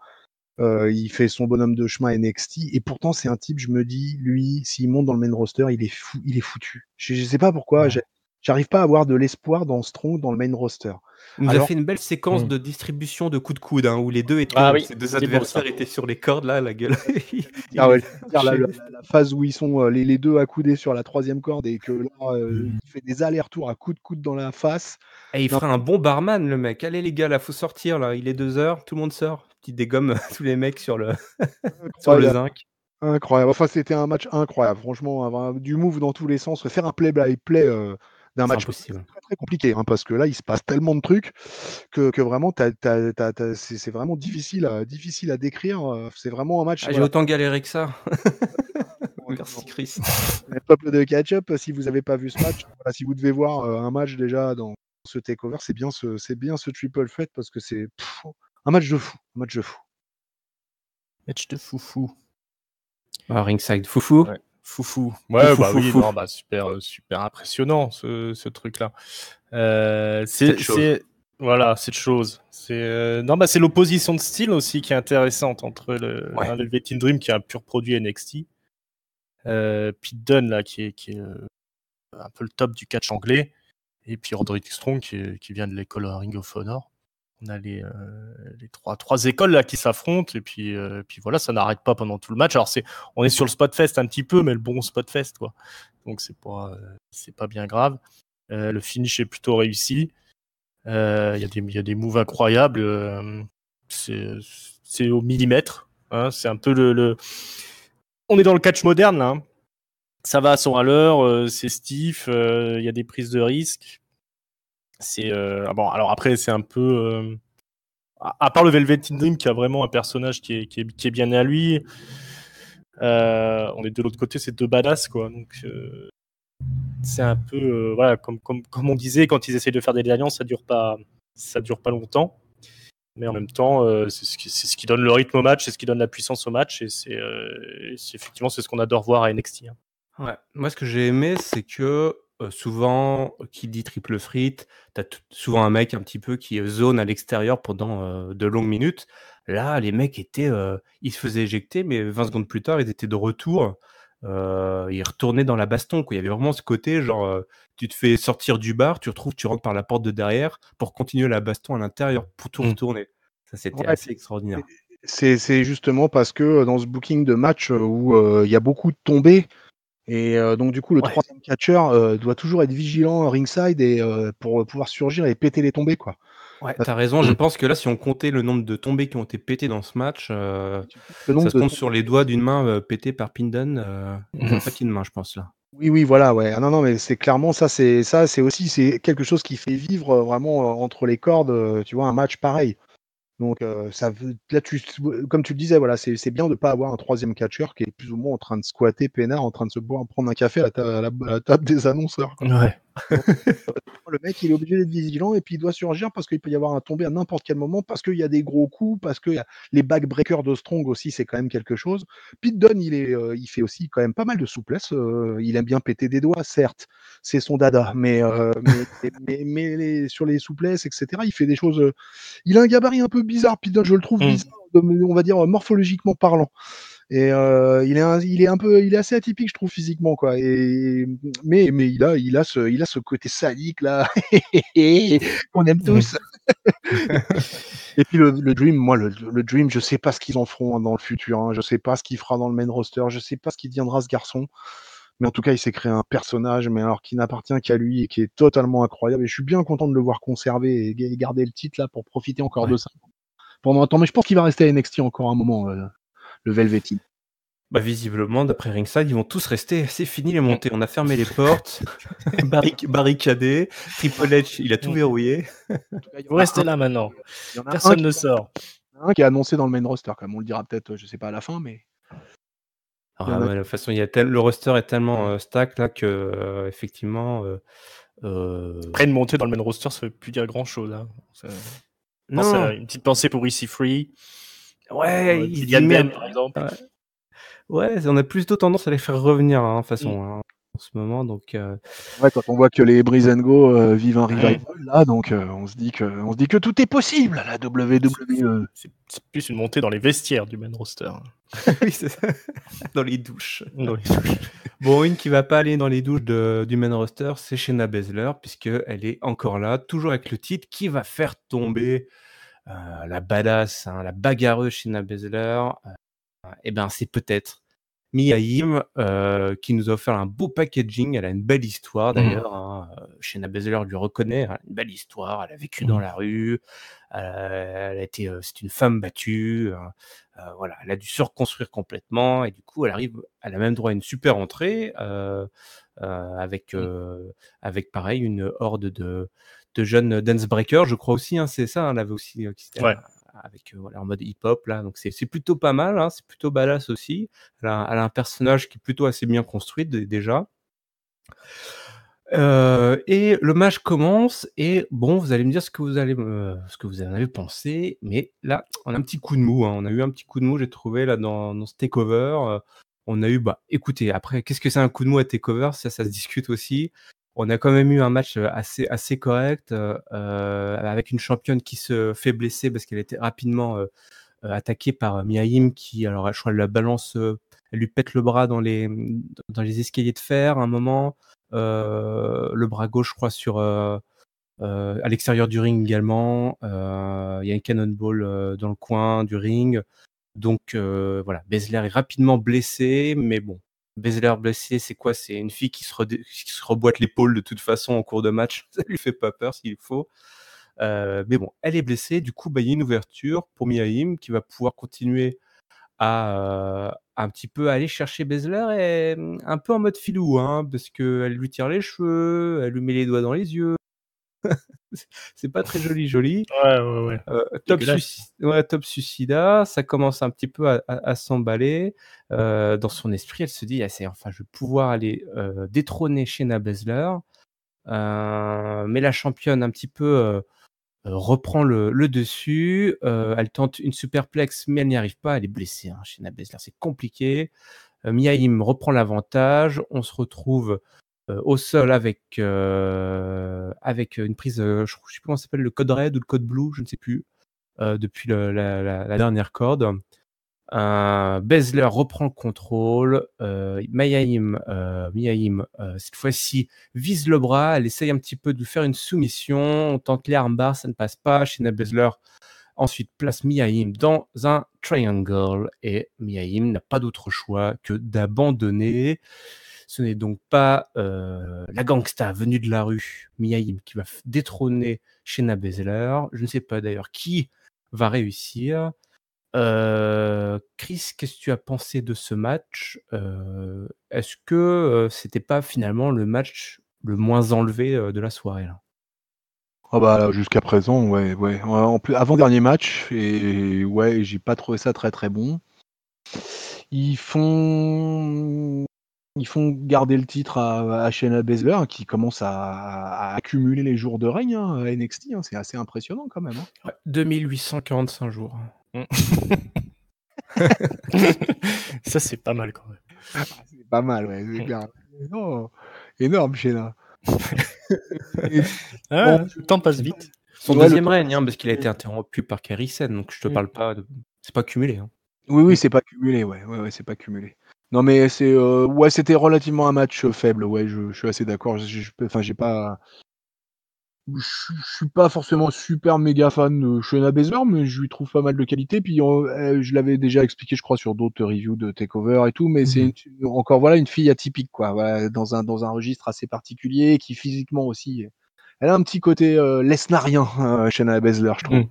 Il fait son bonhomme de chemin NXT, et pourtant, c'est un type, je me dis, lui, s'il monte dans le main roster, il est foutu. Je sais pas pourquoi, Ouais. j'arrive pas à avoir de l'espoir dans Strong dans le main roster. Il nous a fait une belle séquence de distribution de coups de coude, où les deux étaient, ces deux adversaires étaient sur les cordes, là, la gueule. La phase où ils sont les deux accoudés sur la troisième corde, et que là, il fait des allers-retours à coups de coude dans la face. Et il ferait un bon barman, le mec. Allez, les gars, là, faut sortir, là. Il est 2h, tout le monde sort. Petit dégomme tous les mecs sur le zinc. Incroyable. Enfin, c'était un match incroyable. Franchement, du move dans tous les sens. Faire un play-by-play d'un match, c'est très, très compliqué, parce que là, il se passe tellement de trucs que vraiment, c'est vraiment difficile à décrire. C'est vraiment un match. J'ai autant galéré que ça. Merci, Chris. Le peuple de catch-up, si vous n'avez pas vu ce match, si vous devez voir un match déjà dans ce takeover, c'est bien ce triple threat, parce que c'est un match de fou. Match de foufou. Ringside foufou. Ouais. Foufou. Ouais, oui, non, super impressionnant ce truc-là. Cette chose. C'est l'opposition de style aussi qui est intéressante entre le Velveteen Dream, qui est un pur produit NXT, Pete Dunne là qui est un peu le top du catch anglais, et puis Roderick Strong qui vient de l'école Ring of Honor. On a les trois écoles là qui s'affrontent, et puis voilà, ça n'arrête pas pendant tout le match. Alors on est sur le Spotfest un petit peu, mais le bon Spotfest, quoi. Donc c'est pas bien grave. Le finish est plutôt réussi. Il y a des moves incroyables. C'est au millimètre. C'est un peu on est dans le catch moderne là. Ça va à son allure, c'est stiff. Il y a des prises de risque. Alors après, c'est un peu à part le Velveteen Dream, qui a vraiment un personnage qui est bien à lui. On est de l'autre côté, c'est deux badass, quoi. Donc c'est un peu voilà, comme on disait, quand ils essayent de faire des alliances, ça dure pas longtemps. Mais en même temps, c'est ce qui donne le rythme au match, c'est ce qui donne la puissance au match, et c'est effectivement c'est ce qu'on adore voir à NXT. Ouais. Moi, ce que j'ai aimé, c'est que souvent, qui dit triple frite, t'as souvent un mec un petit peu qui zone à l'extérieur pendant de longues minutes. Là, les mecs étaient, ils se faisaient éjecter, mais 20 secondes plus tard, ils étaient de retour. Ils retournaient dans la baston, quoi. Il y avait vraiment ce côté, genre, tu te fais sortir du bar, tu rentres par la porte de derrière pour continuer la baston à l'intérieur, pour tout retourner. Ça, c'était assez extraordinaire. C'est justement parce que dans ce booking de match où il y a beaucoup de tombées, et donc du coup le troisième catcheur doit toujours être vigilant ringside, et pour pouvoir surgir et péter les tombées, quoi. Ouais, t'as raison. Je pense que là, si on comptait le nombre de tombées qui ont été pétées dans ce match, ça se compte sur les doigts d'une main pétée par Pindon. Un paquet de mains, je pense là. Oui, voilà, ouais. Ah, non, mais c'est clairement ça. C'est aussi quelque chose qui fait vivre vraiment entre les cordes. Tu vois, un match pareil. Donc là, comme tu le disais, voilà, c'est bien de pas avoir un troisième catcheur qui est plus ou moins en train de squatter peinard, en train de se prendre un café à la table des annonceurs, quoi. Ouais. Donc, le mec, il est obligé d'être vigilant et puis il doit surgir parce qu'il peut y avoir un tombé à n'importe quel moment, parce qu'il y a des gros coups, parce qu'il y a les backbreakers de Strong aussi, c'est quand même quelque chose. Pete Dunne, il fait aussi quand même pas mal de souplesse. Il aime bien péter des doigts, certes, c'est son dada, mais sur les souplesses, etc., il fait des choses. Il a un gabarit un peu bizarre, Pete Dunne, je le trouve bizarre, on va dire morphologiquement parlant. Et il est assez atypique, je trouve, physiquement, quoi. Mais il a ce côté sadique là qu'on aime tous. Et puis le Dream, moi le Dream, je sais pas ce qu'ils en feront dans le futur. Hein. Je sais pas ce qu'il fera dans le main roster. Je sais pas ce qu'il deviendra ce garçon. Mais en tout cas, il s'est créé un personnage, mais alors qui n'appartient qu'à lui et qui est totalement incroyable. Et je suis bien content de le voir conserver et garder le titre là pour profiter encore de ça pendant un temps. Mais je pense qu'il va rester à NXT encore un moment, le Velveteen. Bah, visiblement, d'après Ringside, ils vont tous rester. C'est fini les montées. On a fermé les portes, barricadé. Triple H, il a tout verrouillé. Vous restez là maintenant. Personne ne sort. Il y en a un qui est annoncé dans le main roster, comme on le dira peut-être, je sais pas à la fin, mais. De toute façon, le roster est tellement stack là que effectivement. Après une montée dans le main roster, ça veut plus dire grand chose. Hein. Non. Une petite pensée pour EC3. Ouais, Lilian Ben, par exemple. Ouais, on a plutôt tendance à les faire revenir, de toute façon, hein, en ce moment. Donc, ouais, quand on voit que les Breeze and Go vivent un revival là, donc on se dit que tout est possible à la WWE. C'est plus une montée dans les vestiaires du main roster. Oui, c'est ça. Dans les douches. Bon, une qui va pas aller dans les douches du main roster, c'est Shayna Baszler, puisqu'elle est encore là, toujours avec le titre, qui va faire tomber la badass, hein, la bagarreuse Shayna Baszler. Eh ben, c'est peut-être Mia Yim qui nous a offert un beau packaging. Elle a une belle histoire d'ailleurs. Hein. Shayna Baszler lui reconnaît, hein, une belle histoire. Elle a vécu dans la rue. C'est une femme battue. Voilà, elle a dû se reconstruire complètement et du coup, elle a même droit à une super entrée avec pareil une horde de jeunes dance breakers, je crois aussi. Hein, c'est ça. Hein, elle avait aussi avec en mode hip-hop là, donc c'est plutôt pas mal, hein, c'est plutôt badass aussi. Elle a un personnage qui est plutôt assez bien construit déjà. Et le match commence et bon, vous allez me dire ce que vous en avez pensé, mais là, on a un petit coup de mou, hein. On a eu un petit coup de mou, j'ai trouvé là dans ce takeover. On a eu, écoutez, après, qu'est-ce que c'est un coup de mou à takeover? Ça se discute aussi. On a quand même eu un match assez correct avec une championne qui se fait blesser parce qu'elle était rapidement attaquée par Mia Yim qui, alors, je crois, elle la balance, elle lui pète le bras dans les escaliers de fer à un moment. Le bras gauche, je crois, à l'extérieur du ring également. Il y a un cannonball dans le coin du ring. Donc voilà, Baszler est rapidement blessé, mais bon, Baszler blessé, c'est quoi? C'est une fille qui se reboite l'épaule de toute façon en cours de match. Ça lui fait pas peur s'il faut. Mais bon, elle est blessée. Du coup, il y a une ouverture pour Mia Yim qui va pouvoir continuer à un petit peu aller chercher Baszler et un peu en mode filou, hein, parce qu'elle lui tire les cheveux, elle lui met les doigts dans les yeux. C'est pas très joli. Ouais. Top suicida, ça commence un petit peu à s'emballer. Dans son esprit, elle se dit: enfin, je vais pouvoir aller détrôner Shayna Baszler. Mais la championne un petit peu reprend le dessus. Elle tente une superplex, mais elle n'y arrive pas. Elle est blessée, hein, Shayna Baszler, c'est compliqué. Mia Yim reprend l'avantage. On se retrouve au sol avec une prise, je sais plus comment ça s'appelle, le code red ou le code blue, je ne sais plus, depuis la dernière corde. Baszler reprend le contrôle. Mia Yim, cette fois-ci, vise le bras. Elle essaye un petit peu de lui faire une soumission. On tente les armbar, ça ne passe pas. Shayna Baszler ensuite place Mia Yim dans un triangle et Mia Yim n'a pas d'autre choix que d'abandonner. Ce n'est donc pas la gangsta venue de la rue, Mia Yim, qui va détrôner Shayna Baszler. Je ne sais pas d'ailleurs qui va réussir. Chris, qu'est-ce que tu as pensé de ce match? Est-ce que c'était pas finalement le match le moins enlevé de la soirée là? Jusqu'à présent, ouais. En plus, avant-dernier match, et ouais, j'ai pas trouvé ça très très bon. Ils font Ils font garder le titre à Shayna Baszler, qui commence à accumuler les jours de règne à NXT. C'est assez impressionnant quand même. Ouais, 2845 jours. Ça, c'est pas mal quand même. C'est pas mal, ouais, c'est clair. Non, énorme, Shayna. Le temps passe vite. Son deuxième règne, parce qu'il a été interrompu par Kairi Sane, donc je te parle pas de... C'est pas cumulé. Hein. Oui, c'est pas cumulé, ouais, c'est pas cumulé. Non, mais c'était relativement un match faible, ouais, je suis assez d'accord. J'ai pas... Je suis pas forcément super méga fan de Shayna Baszler, mais je lui trouve pas mal de qualité. Puis je l'avais déjà expliqué, je crois, sur d'autres reviews de Takeover et tout, mais c'est encore une fille atypique, quoi, voilà, dans un registre assez particulier, qui physiquement aussi, elle a un petit côté lesnarien, Shayna Baszler, je trouve.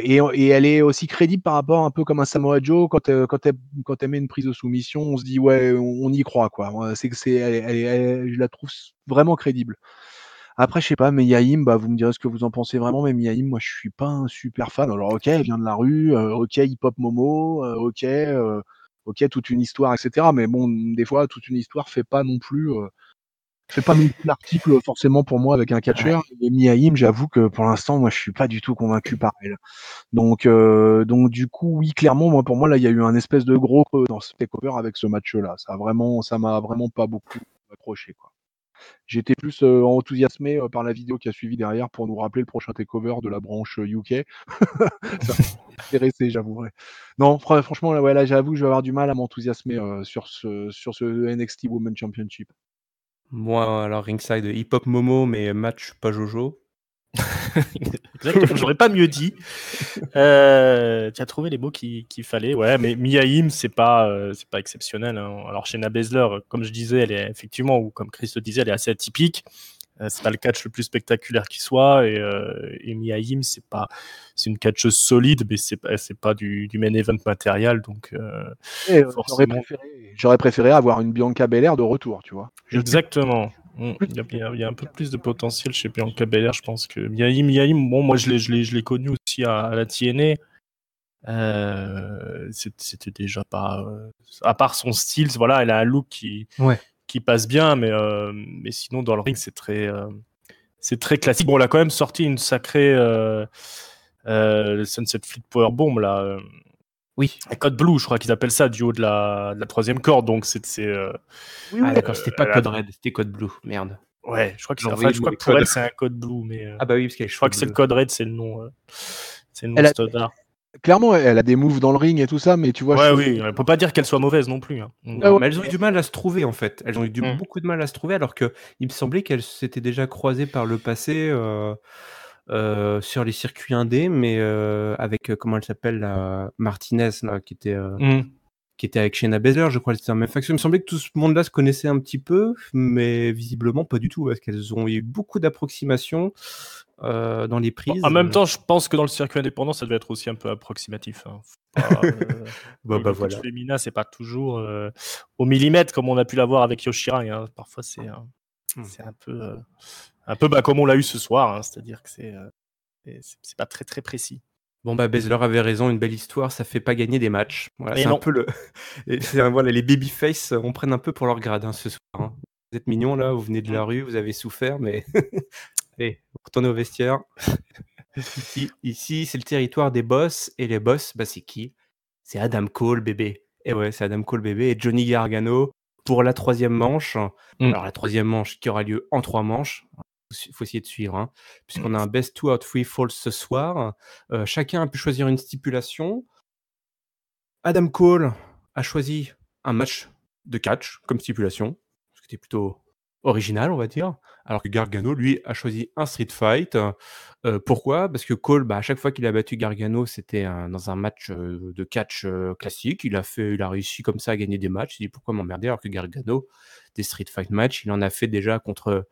Et elle est aussi crédible par rapport un peu comme un Samoa Joe, quand elle met une prise de soumission, on se dit ouais, on y croit, quoi. Je la trouve vraiment crédible. Après, je sais pas, Mia Yim, vous me direz ce que vous en pensez vraiment, mais Mia Yim, moi, je suis pas un super fan. Alors, ok, elle vient de la rue, ok, hip-hop Momo, ok, toute une histoire, etc. Mais bon, des fois, toute une histoire fait pas non plus l'article forcément pour moi avec un catcheur. Et Mia Yim, j'avoue que pour l'instant, moi, je suis pas du tout convaincu par elle. Donc du coup, oui, clairement, pour moi, là, il y a eu un espèce de gros creux dans ce takeover avec ce match-là. Ça m'a vraiment pas beaucoup accroché, quoi. J'étais plus enthousiasmé par la vidéo qui a suivi derrière pour nous rappeler le prochain takeover de la branche UK. Ça m'a intéressé, j'avouerai. Non, franchement, là, j'avoue, je vais avoir du mal à m'enthousiasmer sur ce NXT Women's Championship. Moi, alors ringside hip-hop Momo, mais match pas Jojo. Exactement, j'aurais pas mieux dit. Tu as trouvé les mots qu'il fallait. Ouais, mais Mia Yim, c'est pas exceptionnel. Hein. Alors, Shayna Baszler, comme je disais, elle est effectivement, ou comme Chris le disait, elle est assez atypique. C'est pas le catch le plus spectaculaire qui soit. Et Mia Yim, c'est une catcheuse solide, mais c'est pas du main event matériel. Donc, forcément. J'aurais préféré avoir une Bianca Belair de retour, tu vois. Exactement. Il y a un peu plus de potentiel chez Bianca Belair, je pense que Mia Yim, bon, moi je l'ai connu aussi à la TNA. C'était déjà pas, à part son style, voilà, elle a un look qui passe bien, mais sinon dans le ring c'est très classique. Bon, elle a quand même sorti une sacrée Sunset Flip Powerbomb là. Oui. Code Blue, je crois qu'ils appellent ça, du haut de la troisième corde. Donc Oui, d'accord, c'était pas Code Red, c'était Code Blue. Merde. Ouais, je crois que pour elle c'est un Code Blue, mais ah bah oui, parce qu'elle je crois que c'est le Code Red, c'est le nom. standard. Clairement, elle a des moves dans le ring et tout ça, mais tu vois. Ouais, oui, on peut pas dire qu'elle soit mauvaise non plus. Hein. Mais elles ont eu du mal à se trouver en fait. Elles ont eu beaucoup de mal à se trouver, alors que il me semblait qu'elles s'étaient déjà croisées par le passé sur les circuits indés, mais avec comment elle s'appelle, la Martinez là, qui était avec Shayna Baszler, je crois, c'était dans la même faction. Il me semblait que tout ce monde-là se connaissait un petit peu, mais visiblement pas du tout, parce qu'elles ont eu beaucoup d'approximations dans les prises. En même temps, je pense que dans le circuit indépendant, ça devait être aussi un peu approximatif. Hein. Le voilà. féminin, c'est pas toujours au millimètre comme on a pu l'avoir avec Yoshirai. Hein. Parfois, c'est un peu comme on l'a eu ce soir, hein. C'est-à-dire que c'est pas très très précis. Bon, Baszler avait raison, une belle histoire, ça fait pas gagner des matchs. Voilà, et c'est non. un peu voilà, les babyface, on prenne un peu pour leur grade ce soir. Hein. Vous êtes mignons là, vous venez de la rue, vous avez souffert, mais allez, retournez au vestiaire. Ici, c'est le territoire des boss, et les boss, c'est qui? C'est Adam Cole, bébé. Et ouais, c'est Adam Cole, bébé, et Johnny Gargano pour la 3e manche. Alors, la 3e manche qui aura lieu en 3 manches. Il faut essayer de suivre, hein, puisqu'on a un best 2 out 3 falls ce soir. Chacun a pu choisir une stipulation. Adam Cole a choisi un match de catch comme stipulation, ce qui était plutôt original, on va dire, alors que Gargano, lui, a choisi un street fight. Pourquoi? Parce que Cole, à chaque fois qu'il a battu Gargano, c'était dans un match de catch classique. Il a réussi comme ça à gagner des matchs. Il dit pourquoi m'emmerder, alors que Gargano, des street fight matchs, il en a fait déjà contre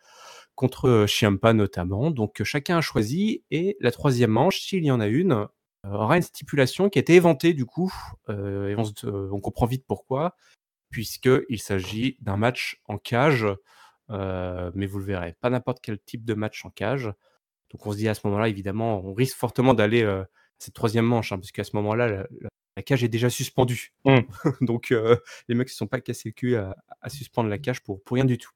Ciampa notamment. Donc chacun a choisi, et la 3e manche, s'il y en a une, aura une stipulation qui a été éventée du coup, et on comprend vite pourquoi, puisqu'il s'agit d'un match en cage, mais vous le verrez, pas n'importe quel type de match en cage. Donc on se dit à ce moment-là, évidemment, on risque fortement d'aller cette 3e manche, hein, parce qu'à ce moment-là, la cage est déjà suspendue. Donc les mecs se sont pas cassés le cul à suspendre la cage pour rien du tout.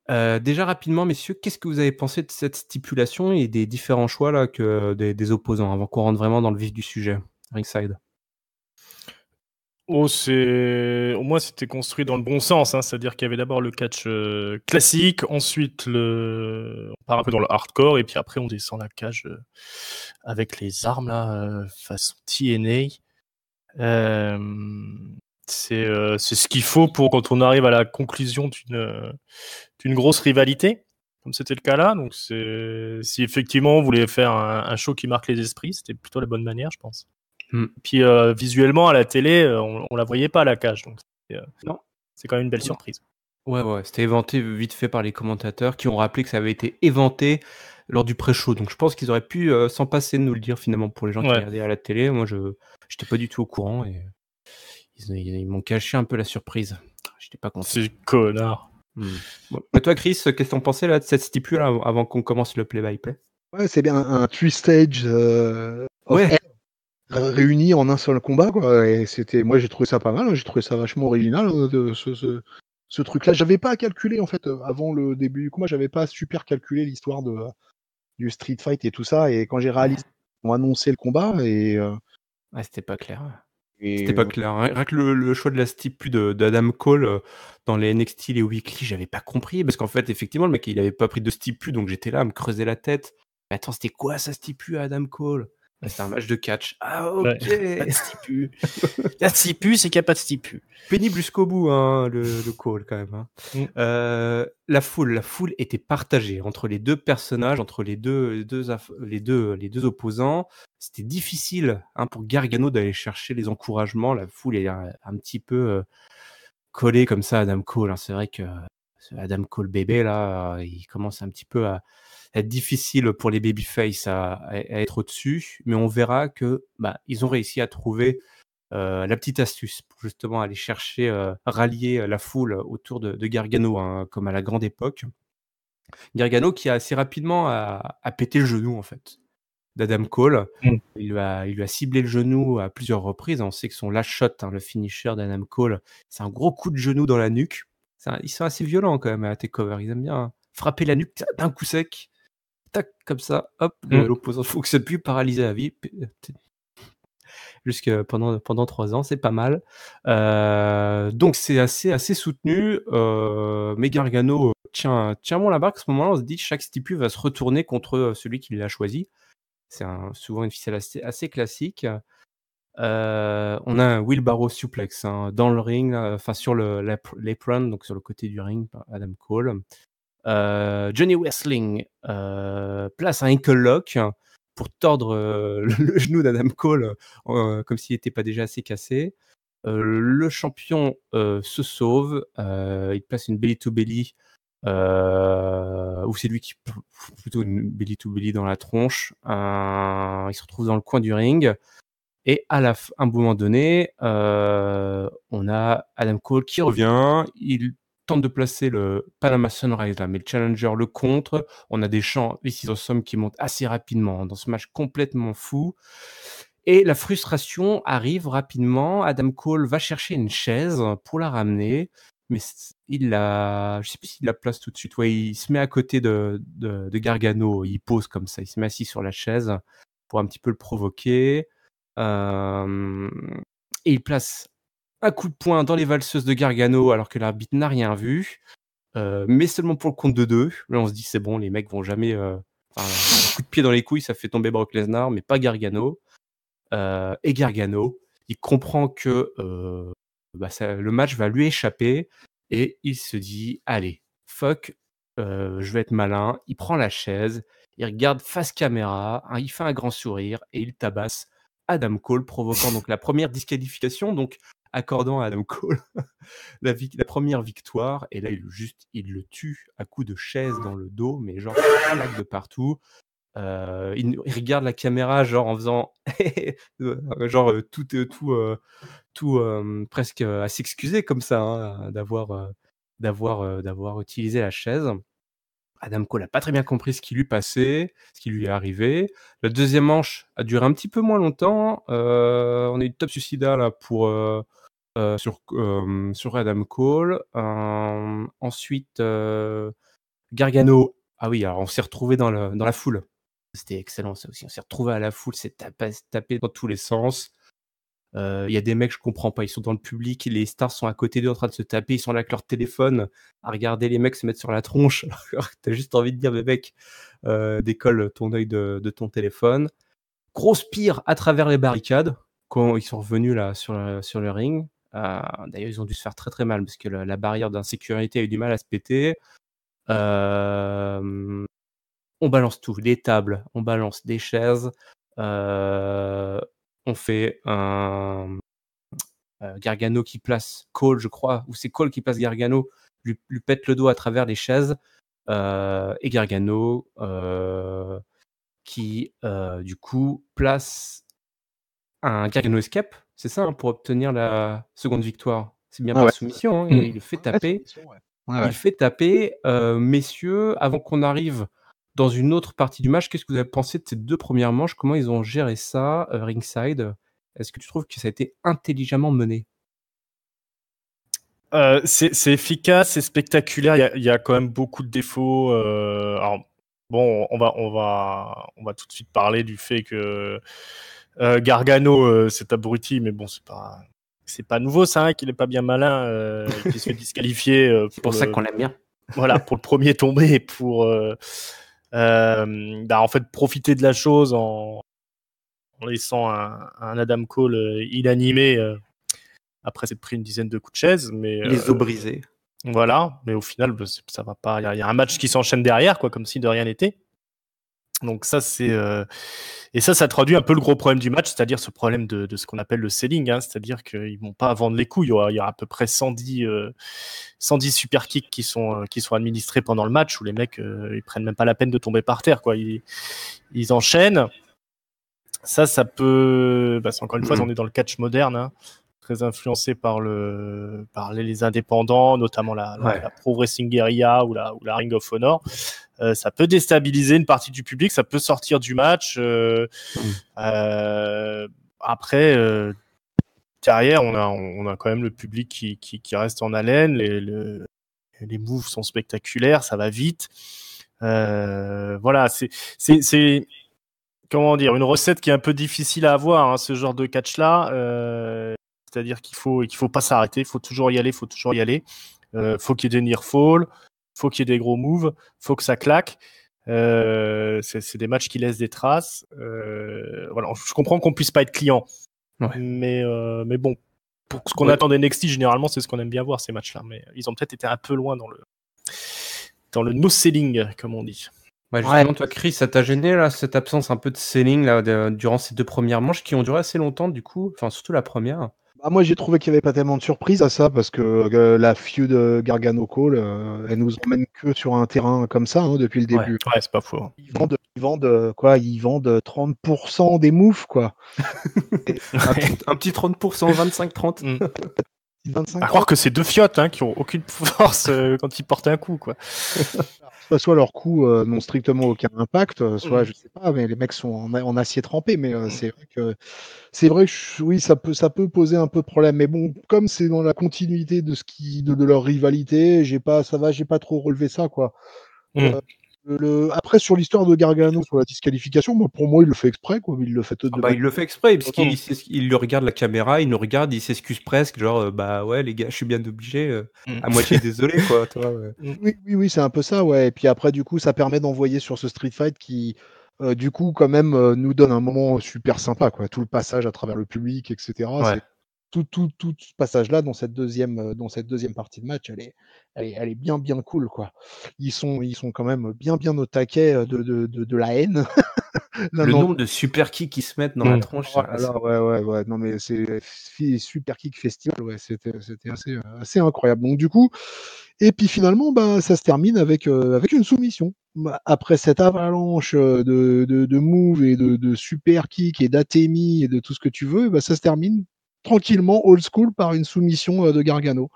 Déjà rapidement, messieurs, qu'est-ce que vous avez pensé de cette stipulation et des différents choix là des opposants, avant qu'on rentre vraiment dans le vif du sujet? Ringside. Au moins, c'était construit dans le bon sens, hein. C'est-à-dire qu'il y avait d'abord le catch classique, ensuite on part un peu dans le hardcore, et puis après on descend la cage avec les armes là, façon TNA. C'est ce qu'il faut pour quand on arrive à la conclusion d'une grosse rivalité, comme c'était le cas là. Donc si effectivement on voulait faire un show qui marque les esprits, c'était plutôt la bonne manière, je pense. Puis visuellement à la télé, on la voyait pas la cage, donc Non. c'est quand même une belle surprise. Ouais, c'était éventé vite fait par les commentateurs qui ont rappelé que ça avait été éventé lors du pré-show. Donc je pense qu'ils auraient pu s'en passer de nous le dire finalement pour les gens qui regardaient à la télé. Moi, j'étais pas du tout au courant et ils m'ont caché un peu la surprise. J'étais pas content. C'est connard. Bon. Et toi, Chris, qu'est-ce que t'en pensais là de cette stipule là, avant qu'on commence le play-by-play? Ouais, c'est bien un 3-stage réunis en un seul combat, quoi. Et moi j'ai trouvé ça pas mal, j'ai trouvé ça vachement original, ce truc-là. J'avais pas à calculer en fait avant le début du combat, j'avais pas super calculé l'histoire du street fight et tout ça. Et quand j'ai réalisé qu'on annonçait le combat c'était pas clair. C'était pas clair. Rien que le choix de la stipule d'Adam Cole dans les NXT, les Weekly, j'avais pas compris. Parce qu'en fait, effectivement, le mec, il avait pas pris de stipule, donc j'étais là à me creuser la tête. Mais attends, c'était quoi ça stipule à Adam Cole? C'était un match de catch. Ah, ok. Ouais, pas de stipu. La stipu, c'est qu'il n'y a pas de stipu. Pénible jusqu'au bout, hein, le call quand même. Hein. La foule était partagée entre les deux personnages, entre les deux opposants. C'était difficile pour Gargano d'aller chercher les encouragements. La foule est un petit peu collée comme ça à Adam Cole. Hein. C'est vrai que Adam Cole bébé là, il commence un petit peu à être difficile pour les babyface à être au-dessus, mais on verra que ils ont réussi à trouver la petite astuce pour justement aller chercher, rallier la foule autour de Gargano, hein, comme à la grande époque. Gargano qui a assez rapidement a pété le genou en fait d'Adam Cole. Il lui a ciblé le genou à plusieurs reprises. On sait que son last shot, le finisher d'Adam Cole, c'est un gros coup de genou dans la nuque. Ils sont assez violents quand même à TakeOver. Ils aiment bien frapper la nuque d'un coup sec. Tac, comme ça, hop, l'opposant ne fonctionne plus, paralysé à vie. Jusque pendant 3 ans, c'est pas mal. Donc c'est assez soutenu, mais Gargano tient bon la barque. À ce moment-là, on se dit que chaque stipule va se retourner contre celui qui l'a choisi. C'est souvent une ficelle assez classique. On a un wheelbarrow suplex dans le ring, sur l'apron, donc sur le côté du ring, par Adam Cole. Johnny Wrestling place un ankle lock pour tordre le genou d'Adam Cole comme s'il n'était pas déjà assez cassé. Le champion se sauve, il place une belly to belly, ou c'est lui qui plutôt une belly to belly dans la tronche. Il se retrouve dans le coin du ring et à un moment donné, on a Adam Cole qui revient, il tente de placer le Panama Sunrise là, mais le challenger le contre. On a des chants This is awesome qui montent assez rapidement dans ce match complètement fou. Et la frustration arrive rapidement. Adam Cole va chercher une chaise pour la ramener, mais je sais plus s'il la place tout de suite. Ouais, il se met à côté de Gargano, il pose comme ça, il se met assis sur la chaise pour un petit peu le provoquer. Et il place un coup de poing dans les valseuses de Gargano alors que l'arbitre n'a rien vu, mais seulement pour le compte de 2. Là, on se dit c'est bon, les mecs vont jamais. Un coup de pied dans les couilles, ça fait tomber Brock Lesnar, mais pas Gargano. Et Gargano, il comprend que le match va lui échapper et il se dit allez, fuck, je vais être malin. Il prend la chaise, il regarde face caméra, il fait un grand sourire et il tabasse Adam Cole, provoquant donc la première disqualification, donc accordant à Adam Cole la première victoire. Et là, il le tue à coups de chaise dans le dos, mais genre claque de partout. Il regarde la caméra genre en faisant genre tout presque à s'excuser comme ça, hein, d'avoir utilisé la chaise. Adam Cole n'a pas très bien compris ce qui lui passait, ce qui lui est arrivé. La deuxième manche a duré un petit peu moins longtemps. On a eu Top Suicida là sur Adam Cole. Ensuite, Gargano. Ah oui, alors on s'est retrouvé dans la foule. C'était excellent ça aussi. On s'est retrouvé à la foule, c'est tapé dans tous les sens. Il y a des mecs, je comprends pas, ils sont dans le public, les stars sont à côté d'eux en train de se taper, ils sont là avec leur téléphone à regarder les mecs se mettre sur la tronche. Alors que t'as juste envie de dire, mais mec, décolle ton œil de ton téléphone. Grosse pire à travers les barricades quand ils sont revenus là sur le ring. D'ailleurs, ils ont dû se faire très très mal parce que la barrière d'insécurité a eu du mal à se péter. On balance tout, des tables, on balance des chaises. On fait un Gargano qui place Cole, je crois, ou c'est Cole qui place Gargano, lui pète le dos à travers les chaises, et Gargano qui du coup place un Gargano Escape, c'est ça, hein, pour obtenir la seconde victoire. C'est bien par soumission, hein, il le fait taper. Il le fait taper. Messieurs, avant qu'on arrive dans une autre partie du match, qu'est-ce que vous avez pensé de ces 2 premières manches? Comment ils ont géré ça, ringside? Est-ce que tu trouves que ça a été intelligemment mené? C'est efficace, c'est spectaculaire. Il y a quand même beaucoup de défauts. Alors, bon, on va tout de suite parler du fait que Gargano, c'est abruti, mais bon, c'est pas nouveau ça, hein, qu'il est pas bien malin, qu'il se fait disqualifier. C'est pour ça qu'on l'aime bien. Voilà, pour le premier tombé, pour en fait profiter de la chose en laissant un Adam Cole inanimé après s'être pris une dizaine de coups de chaise, mais les os brisés. Voilà, mais au final ça va pas. Il y a un match qui s'enchaîne derrière, quoi, comme si de rien n'était. Donc ça c'est et ça traduit un peu le gros problème du match, c'est-à-dire ce problème de ce qu'on appelle le selling, hein, c'est-à-dire qu'ils vont pas vendre les coups. Il y a à peu près 110 super kicks qui sont administrés pendant le match où les mecs ils prennent même pas la peine de tomber par terre, quoi. Ils enchaînent. Ça peut, c'est encore une fois, on est dans le catch moderne, hein, très influencé par les indépendants, notamment la Pro Wrestling Guerrilla ou la Ring of Honor. Ça peut déstabiliser une partie du public, ça peut sortir du match. Après, derrière, on a quand même le public qui reste en haleine. Les moves sont spectaculaires, ça va vite. Voilà, c'est comment dire, une recette qui est un peu difficile à avoir, hein, ce genre de catch-là. C'est-à-dire qu'il faut pas s'arrêter, il faut toujours y aller. Faut qu'il y ait des near fall, faut qu'il y ait des gros moves, faut que ça claque. C'est des matchs qui laissent des traces. Voilà, je comprends qu'on puisse pas être client, mais bon, pour ce qu'on attend d'NXT, généralement, c'est ce qu'on aime bien voir, ces matchs-là. Mais ils ont peut-être été un peu loin dans le no-selling, comme on dit. Ouais, justement, toi, Chris, ça t'a gêné là, cette absence un peu de selling là, durant ces 2 premières manches qui ont duré assez longtemps, du coup, enfin surtout la première. Moi, j'ai trouvé qu'il n'y avait pas tellement de surprise à ça parce que la feud Gargano Cole, elle nous emmène que sur un terrain comme ça, hein, depuis le début. Ouais, c'est pas faux. Ils vendent 30% des moves, quoi. un petit 30%, 25-30. 25 à croire que c'est 2 fiottes, hein, qui ont aucune force quand ils portent un coup, quoi. Soit leurs coups n'ont strictement aucun impact, soit je sais pas, mais les mecs sont en acier trempé, mais c'est vrai que oui, ça peut poser un peu de problème, mais bon, comme c'est dans la continuité de leur rivalité, j'ai pas trop relevé ça, quoi. Après, sur l'histoire de Gargano sur la disqualification, pour moi, il le fait exprès, quoi. Il le fait il le fait exprès, parce qu'il le regarde la caméra, il nous regarde, il s'excuse presque, genre, bah ouais, les gars, je suis bien obligé, à moitié désolé, quoi, toi. Oui, c'est un peu ça, ouais. Et puis après, du coup, ça permet d'envoyer sur ce Street Fight qui, du coup, quand même, nous donne un moment super sympa, quoi. Tout le passage à travers le public, etc. Ouais. Tout ce passage-là dans cette deuxième partie de match, elle est bien cool, quoi. Ils sont quand même bien au taquet de la haine. Le nombre de super kicks qui se mettent dans la tronche. Ouais. Non, mais c'est super kick festival, ouais. C'était assez incroyable. Donc, du coup, et puis finalement, ça se termine avec une soumission. Après cette avalanche de moves et de super kick et d'atemi et de tout ce que tu veux, ça se termine tranquillement, old school, par une soumission de Gargano.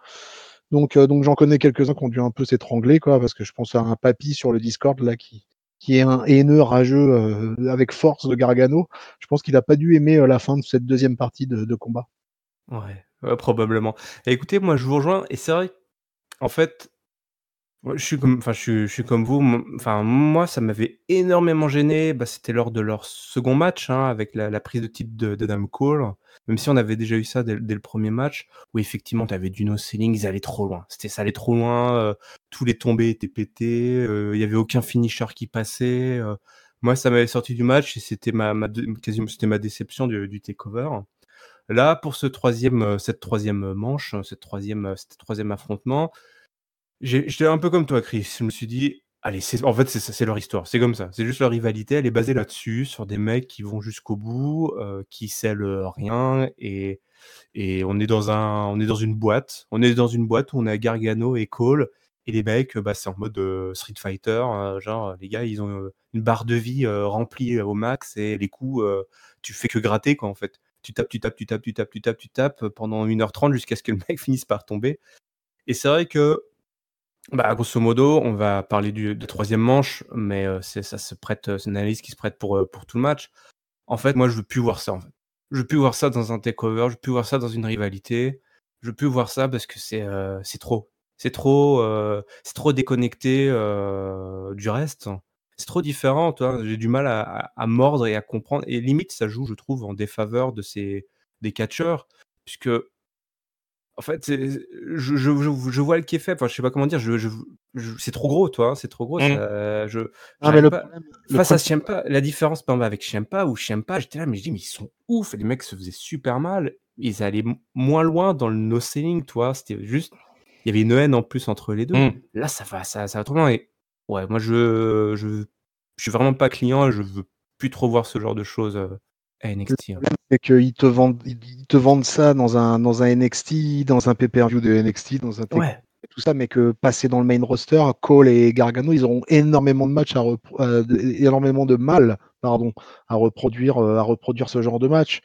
Donc j'en connais quelques-uns qui ont dû un peu s'étrangler, quoi, parce que je pense à un papy sur le Discord là qui est un haineux rageux avec force de Gargano. Je pense qu'il a pas dû aimer la fin de cette deuxième partie de combat. Ouais, probablement. Et écoutez, moi, je vous rejoins, et c'est vrai, en fait, ouais, je suis comme vous. Enfin, moi, ça m'avait énormément gêné. Bah, c'était lors de leur second match, hein, avec la prise de titre d'Adam Cole. Même si on avait déjà eu ça dès le premier match, où effectivement, tu avais du no-selling, ils allaient trop loin. Ça allait trop loin. Tous les tombés étaient pétés. Il y avait aucun finisher qui passait. Moi, ça m'avait sorti du match, et c'était quasiment, c'était ma déception du takeover. Là, pour cette troisième manche, cette troisième affrontement, j'étais un peu comme toi, Chris. Je me suis dit, allez, en fait, c'est ça, c'est leur histoire. C'est comme ça. C'est juste leur rivalité. Elle est basée là-dessus, sur des mecs qui vont jusqu'au bout, qui scellent rien. Et on est on est dans une boîte. On est dans une boîte où on a Gargano et Cole. Et les mecs, bah, c'est en mode Street Fighter. Genre, les gars, ils ont une barre de vie remplie au max. Et les coups, tu fais que gratter, quoi, en fait. Tu tapes, tu tapes pendant 1h30 jusqu'à ce que le mec finisse par tomber. Et c'est vrai que, bah, grosso modo, on va parler de troisième manche, mais ça se prête, c'est une analyse qui se prête pour tout le match. En fait, moi, je veux plus voir ça, en fait. Je veux plus voir ça dans un takeover, je veux plus voir ça dans une rivalité. Je veux plus voir ça parce que c'est trop. C'est trop déconnecté du reste. C'est trop différent, toi. J'ai du mal à mordre et à comprendre. Et limite, ça joue, je trouve, en défaveur des catcheurs, puisque en fait, je vois le qui est fait. Enfin, je sais pas comment dire. C'est trop gros, toi. C'est trop gros. Ça, Ah, mais j'arrive pas. Face à Ciampa, la différence, par exemple, avec Ciampa ou Ciampa, j'étais là, mais je dis, mais ils sont ouf. Les mecs se faisaient super mal. Ils allaient moins loin dans le no-selling, toi. C'était juste, il y avait une haine en plus entre les deux. Là, ça va trop loin. Et ouais, moi, je suis vraiment pas client. Je veux plus trop voir ce genre de choses à le NXT. problème, c'est qu'ils te vendent ça dans un NXT, dans un pay-per-view de NXT, dans un Ouais. et tout ça, mais que passer dans le main roster, Cole et Gargano, ils auront énormément de matchs énormément de mal, pardon, à reproduire ce genre de match.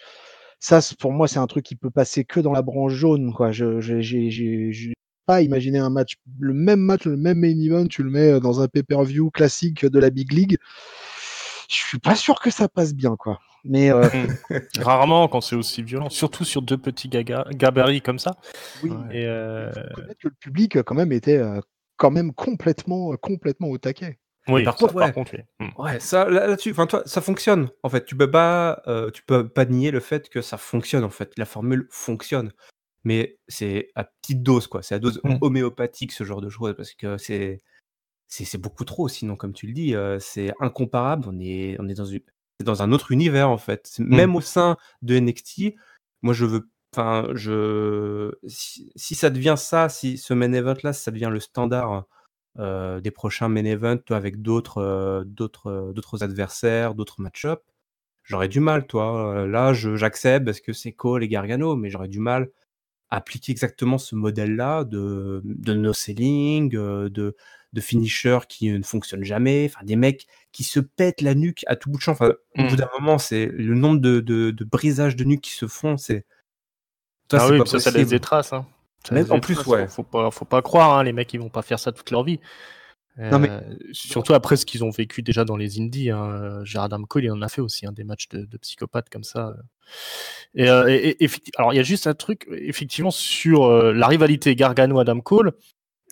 Ça, pour moi, c'est un truc qui peut passer que dans la branche jaune, quoi. J'ai pas imaginé un match, le même main event, tu le mets dans un pay-per-view classique de la Big League. Je suis pas sûr que ça passe bien, quoi. Mais Rarement quand c'est aussi violent, surtout sur deux petits gabarits comme ça. oui, Et il faut reconnaître que le public quand même était quand même complètement au taquet. oui, Par ça, contre, par contre, oui. ouais, ça là-dessus, enfin toi, ça fonctionne. En fait, tu peux pas nier le fait que ça fonctionne. En fait, la formule fonctionne, mais c'est à petite dose, quoi. C'est à dose homéopathique, ce genre de choses, parce que c'est beaucoup trop. Sinon, comme tu le dis, c'est incomparable. On est dans un autre univers, en fait. Même au sein de NXT, moi je veux, enfin si ça devient ça, si ce main event là, ça devient le standard des prochains main events, toi, avec d'autres adversaires, d'autres match-up, j'aurais du mal, toi. Là, j'accepte parce que c'est Cole et Gargano, mais j'aurais du mal à appliquer exactement ce modèle-là de no-selling, de finisher qui ne fonctionne jamais, enfin des mecs qui se pètent la nuque à tout bout de champ. Enfin, au bout d'un moment, c'est le nombre de brisages de nuque qui se font, c'est Ah c'est oui, pas puis ça laisse possible. des traces. Hein. Ça Mais laisse en des plus, traces. ouais. Faut pas croire, hein, les mecs, ils vont pas faire ça toute leur vie. Non, mais Surtout après ce qu'ils ont vécu déjà dans les indies. Hein. Adam Cole, il en a fait aussi des matchs de psychopathes comme ça. Alors, il y a juste un truc, effectivement, sur la rivalité Gargano-Adam Cole,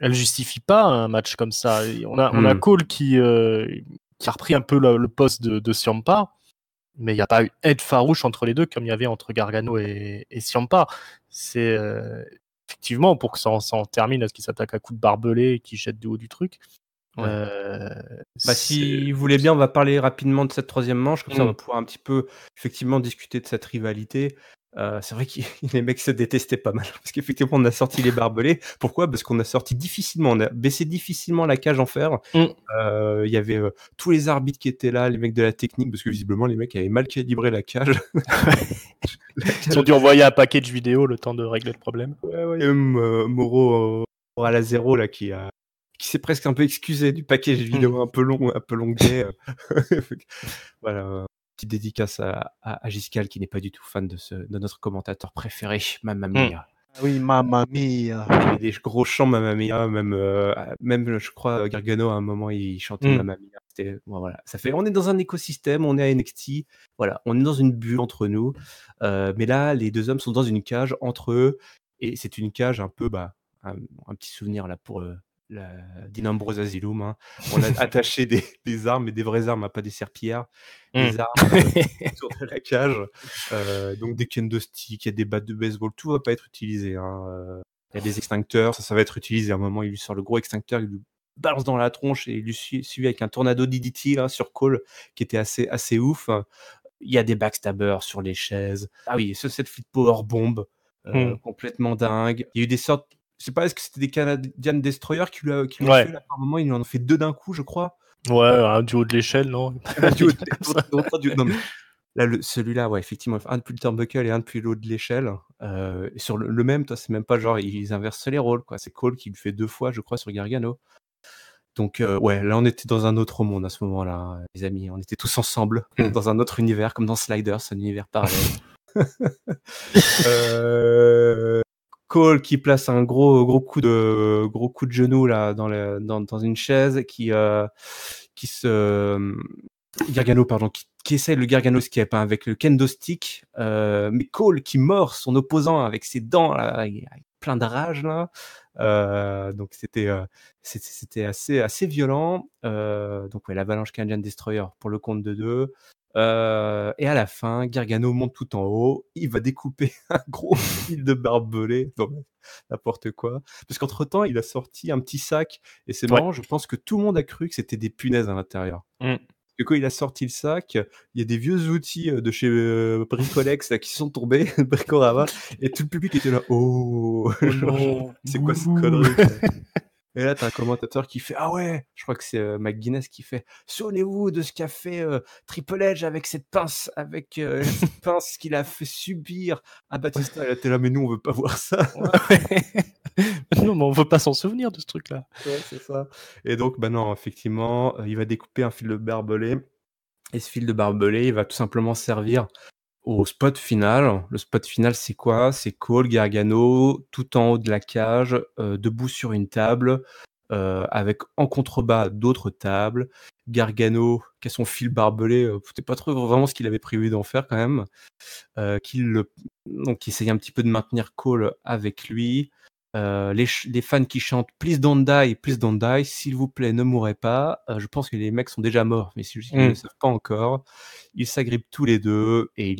elle justifie pas un match comme ça. On a Cole qui a repris un peu le poste de Ciampa, mais il n'y a pas eu aide farouche entre les deux comme il y avait entre Gargano et Ciampa. C'est effectivement pour que ça en termine à ce qu'il s'attaque à coups de barbelé et qu'il jette du haut du truc. Ouais. Si vous voulez bien, on va parler rapidement de cette troisième manche, comme ça on va pouvoir un petit peu effectivement discuter de cette rivalité. C'est vrai que les mecs se détestaient pas mal, parce qu'effectivement on a sorti les barbelés. Pourquoi ? Parce qu'on a sorti difficilement, on a baissé difficilement la cage en fer. Il y avait tous les arbitres qui étaient là, les mecs de la technique, parce que visiblement les mecs avaient mal calibré la cage. Ils ont dû envoyer un package vidéo le temps de régler le problème. Ouais. Et même Moreau à la zéro là qui s'est presque un peu excusé du package vidéo un peu longuet. Voilà, petite dédicace à Giscal qui n'est pas du tout fan de notre commentateur préféré, Mamma Mia. Ah oui, mamma mia. Il y avait des gros chants Mamma Mia, même je crois Gargano à un moment il chantait Mamma Mia. Voilà. On est dans un écosystème, on est à NXT, voilà, on est dans une bulle entre nous. Mais là, les deux hommes sont dans une cage entre eux, et c'est une cage un peu, un petit souvenir là pour la Dean Ambrose Asylum. Hein. On a attaché des armes, mais des vraies armes, pas des serpillères, des armes autour de la cage. Donc des kendo sticks, il y a des battes de baseball, tout va pas être utilisé. Hein. Il y a des extincteurs, ça va être utilisé. À un moment, il lui sort le gros extincteur, il lui balance dans la tronche et il lui suivi avec un tornado DDT là, sur Cole qui était assez ouf. Il y a des backstabbers sur les chaises. Ah oui, cette flip power bomb complètement dingue. Il y a eu des sortes, je sais pas, est-ce que c'était des Canadian Destroyer qui lui ont fait là, par moment, il en a fait 2 d'un coup, je crois. Ouais, un du haut de l'échelle, non? Non, mais là, celui-là, ouais, effectivement, un depuis le turnbuckle et un depuis le haut de l'échelle. Et sur le même, toi, c'est même pas genre, ils inversent les rôles, quoi. C'est Cole qui le fait 2 fois, je crois, sur Gargano. Donc, ouais, là, on était dans un autre monde à ce moment-là, hein, les amis. On était tous ensemble, dans un autre univers, comme dans Sliders, un univers parallèle. Cole qui place un gros coup de genou là dans une chaise, Gargano, pardon, qui essaye le Gargano escape avec le kendo stick, mais Cole qui mord son opposant avec ses dents là, avec plein de rage là. Donc c'était assez violent. Donc ouais, l'Avalanche Canadian Destroyer pour le compte de 2. Et à la fin, Gargano monte tout en haut, il va découper un gros fil de barbelé, n'importe quoi. Parce qu'entre-temps, il a sorti un petit sac, et c'est marrant, je pense que tout le monde a cru que c'était des punaises à l'intérieur. Et quand il a sorti le sac, il y a des vieux outils de chez Bricolex là, qui sont tombés, Bricorama, et tout le public était là, oh non, c'est quoi cette connerie quoi. Et là, t'as un commentateur qui fait « Ah ouais !» Je crois que c'est McGuinness qui fait « Souvenez-vous de ce qu'a fait Triple H avec cette pince, cette pince qu'il a fait subir à Batista. » Et là, t'es là « Mais nous, on veut pas voir ça. » Non, mais on veut pas s'en souvenir de ce truc-là. Ouais, c'est ça. Et donc, non, effectivement, il va découper un fil de barbelé. Et ce fil de barbelé, il va tout simplement servir au spot final. Le spot final, c'est quoi? C'est Cole Gargano, tout en haut de la cage, debout sur une table, avec en contrebas d'autres tables. Gargano, qui a son fil barbelé, c'était pas trop vraiment ce qu'il avait prévu d'en faire quand même. Donc, il essaye un petit peu de maintenir Cole avec lui. Les fans qui chantent Please don't die, s'il vous plaît, ne mourrez pas. Je pense que les mecs sont déjà morts, mais c'est juste qu'ils ne le savent pas encore. Ils s'agrippent tous les deux et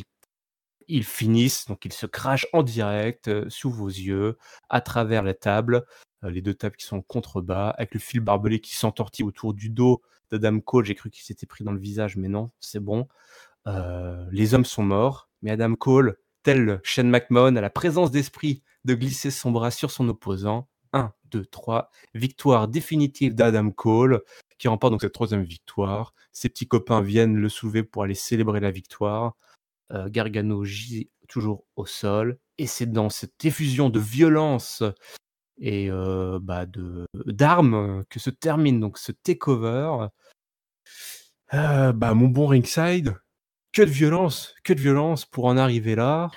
ils finissent, donc ils se crachent en direct sous vos yeux, à travers la table, les 2 tables qui sont en contrebas, avec le fil barbelé qui s'entortille autour du dos d'Adam Cole. J'ai cru qu'il s'était pris dans le visage, mais non, c'est bon. Les hommes sont morts, mais Adam Cole, tel Shane McMahon, a la présence d'esprit de glisser son bras sur son opposant. 1, 2, 3. Victoire définitive d'Adam Cole, qui remporte donc cette 3e victoire. Ses petits copains viennent le soulever pour aller célébrer la victoire. Gargano gît toujours au sol. Et c'est dans cette effusion de violence et d'armes que se termine donc ce takeover. Mon bon ringside, que de violence pour en arriver là.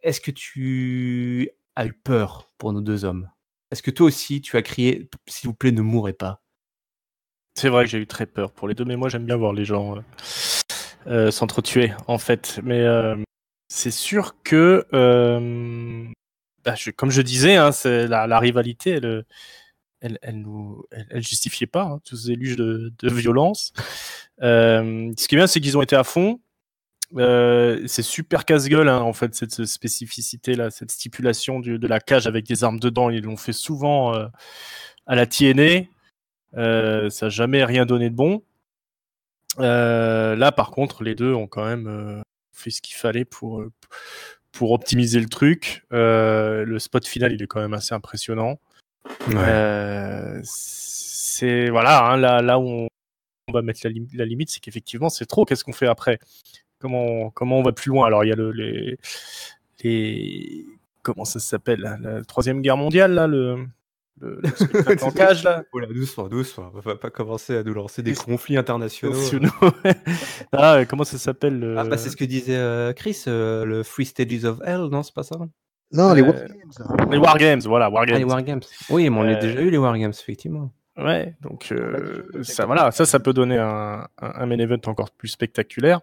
Est-ce que tu as eu peur pour nos 2 hommes? Est-ce que toi aussi tu as crié « S'il vous plaît, ne mourrez pas ». C'est vrai que j'ai eu très peur pour les 2, mais moi j'aime bien voir les gens s'entretuer en fait. Mais c'est sûr que, comme je disais, hein, c'est la rivalité, elle justifiait pas hein, tous ces éluges de violence. Ce qui est bien, c'est qu'ils ont été à fond. C'est super casse-gueule hein, en fait cette spécificité là, cette stipulation de la cage avec des armes dedans. Ils l'ont fait souvent à la TNA. Ça n'a jamais rien donné de bon. Là, par contre, les 2 ont quand même fait ce qu'il fallait pour optimiser le truc. Le spot final, il est quand même assez impressionnant. Ouais. C'est voilà, hein, là où on va mettre la limite, c'est qu'effectivement, c'est trop. Qu'est-ce qu'on fait après? Comment on va plus loin? Alors, il y a les comment ça s'appelle? La 3e guerre mondiale, là, le spectacle en cage, là. Voilà, doucement. On va pas commencer à nous lancer des conflits internationaux. Comment ça s'appelle c'est ce que disait Chris, le Three Stages of Hell, non, c'est pas ça? Non, les Wargames. Les Wargames, voilà, Ah, les Wargames. Wargames. Oui, mais on l'a Euh, déjà eu, les Wargames, effectivement. Ouais, donc On l'a déjà eu, ça, voilà, ça peut donner un main event encore plus spectaculaire.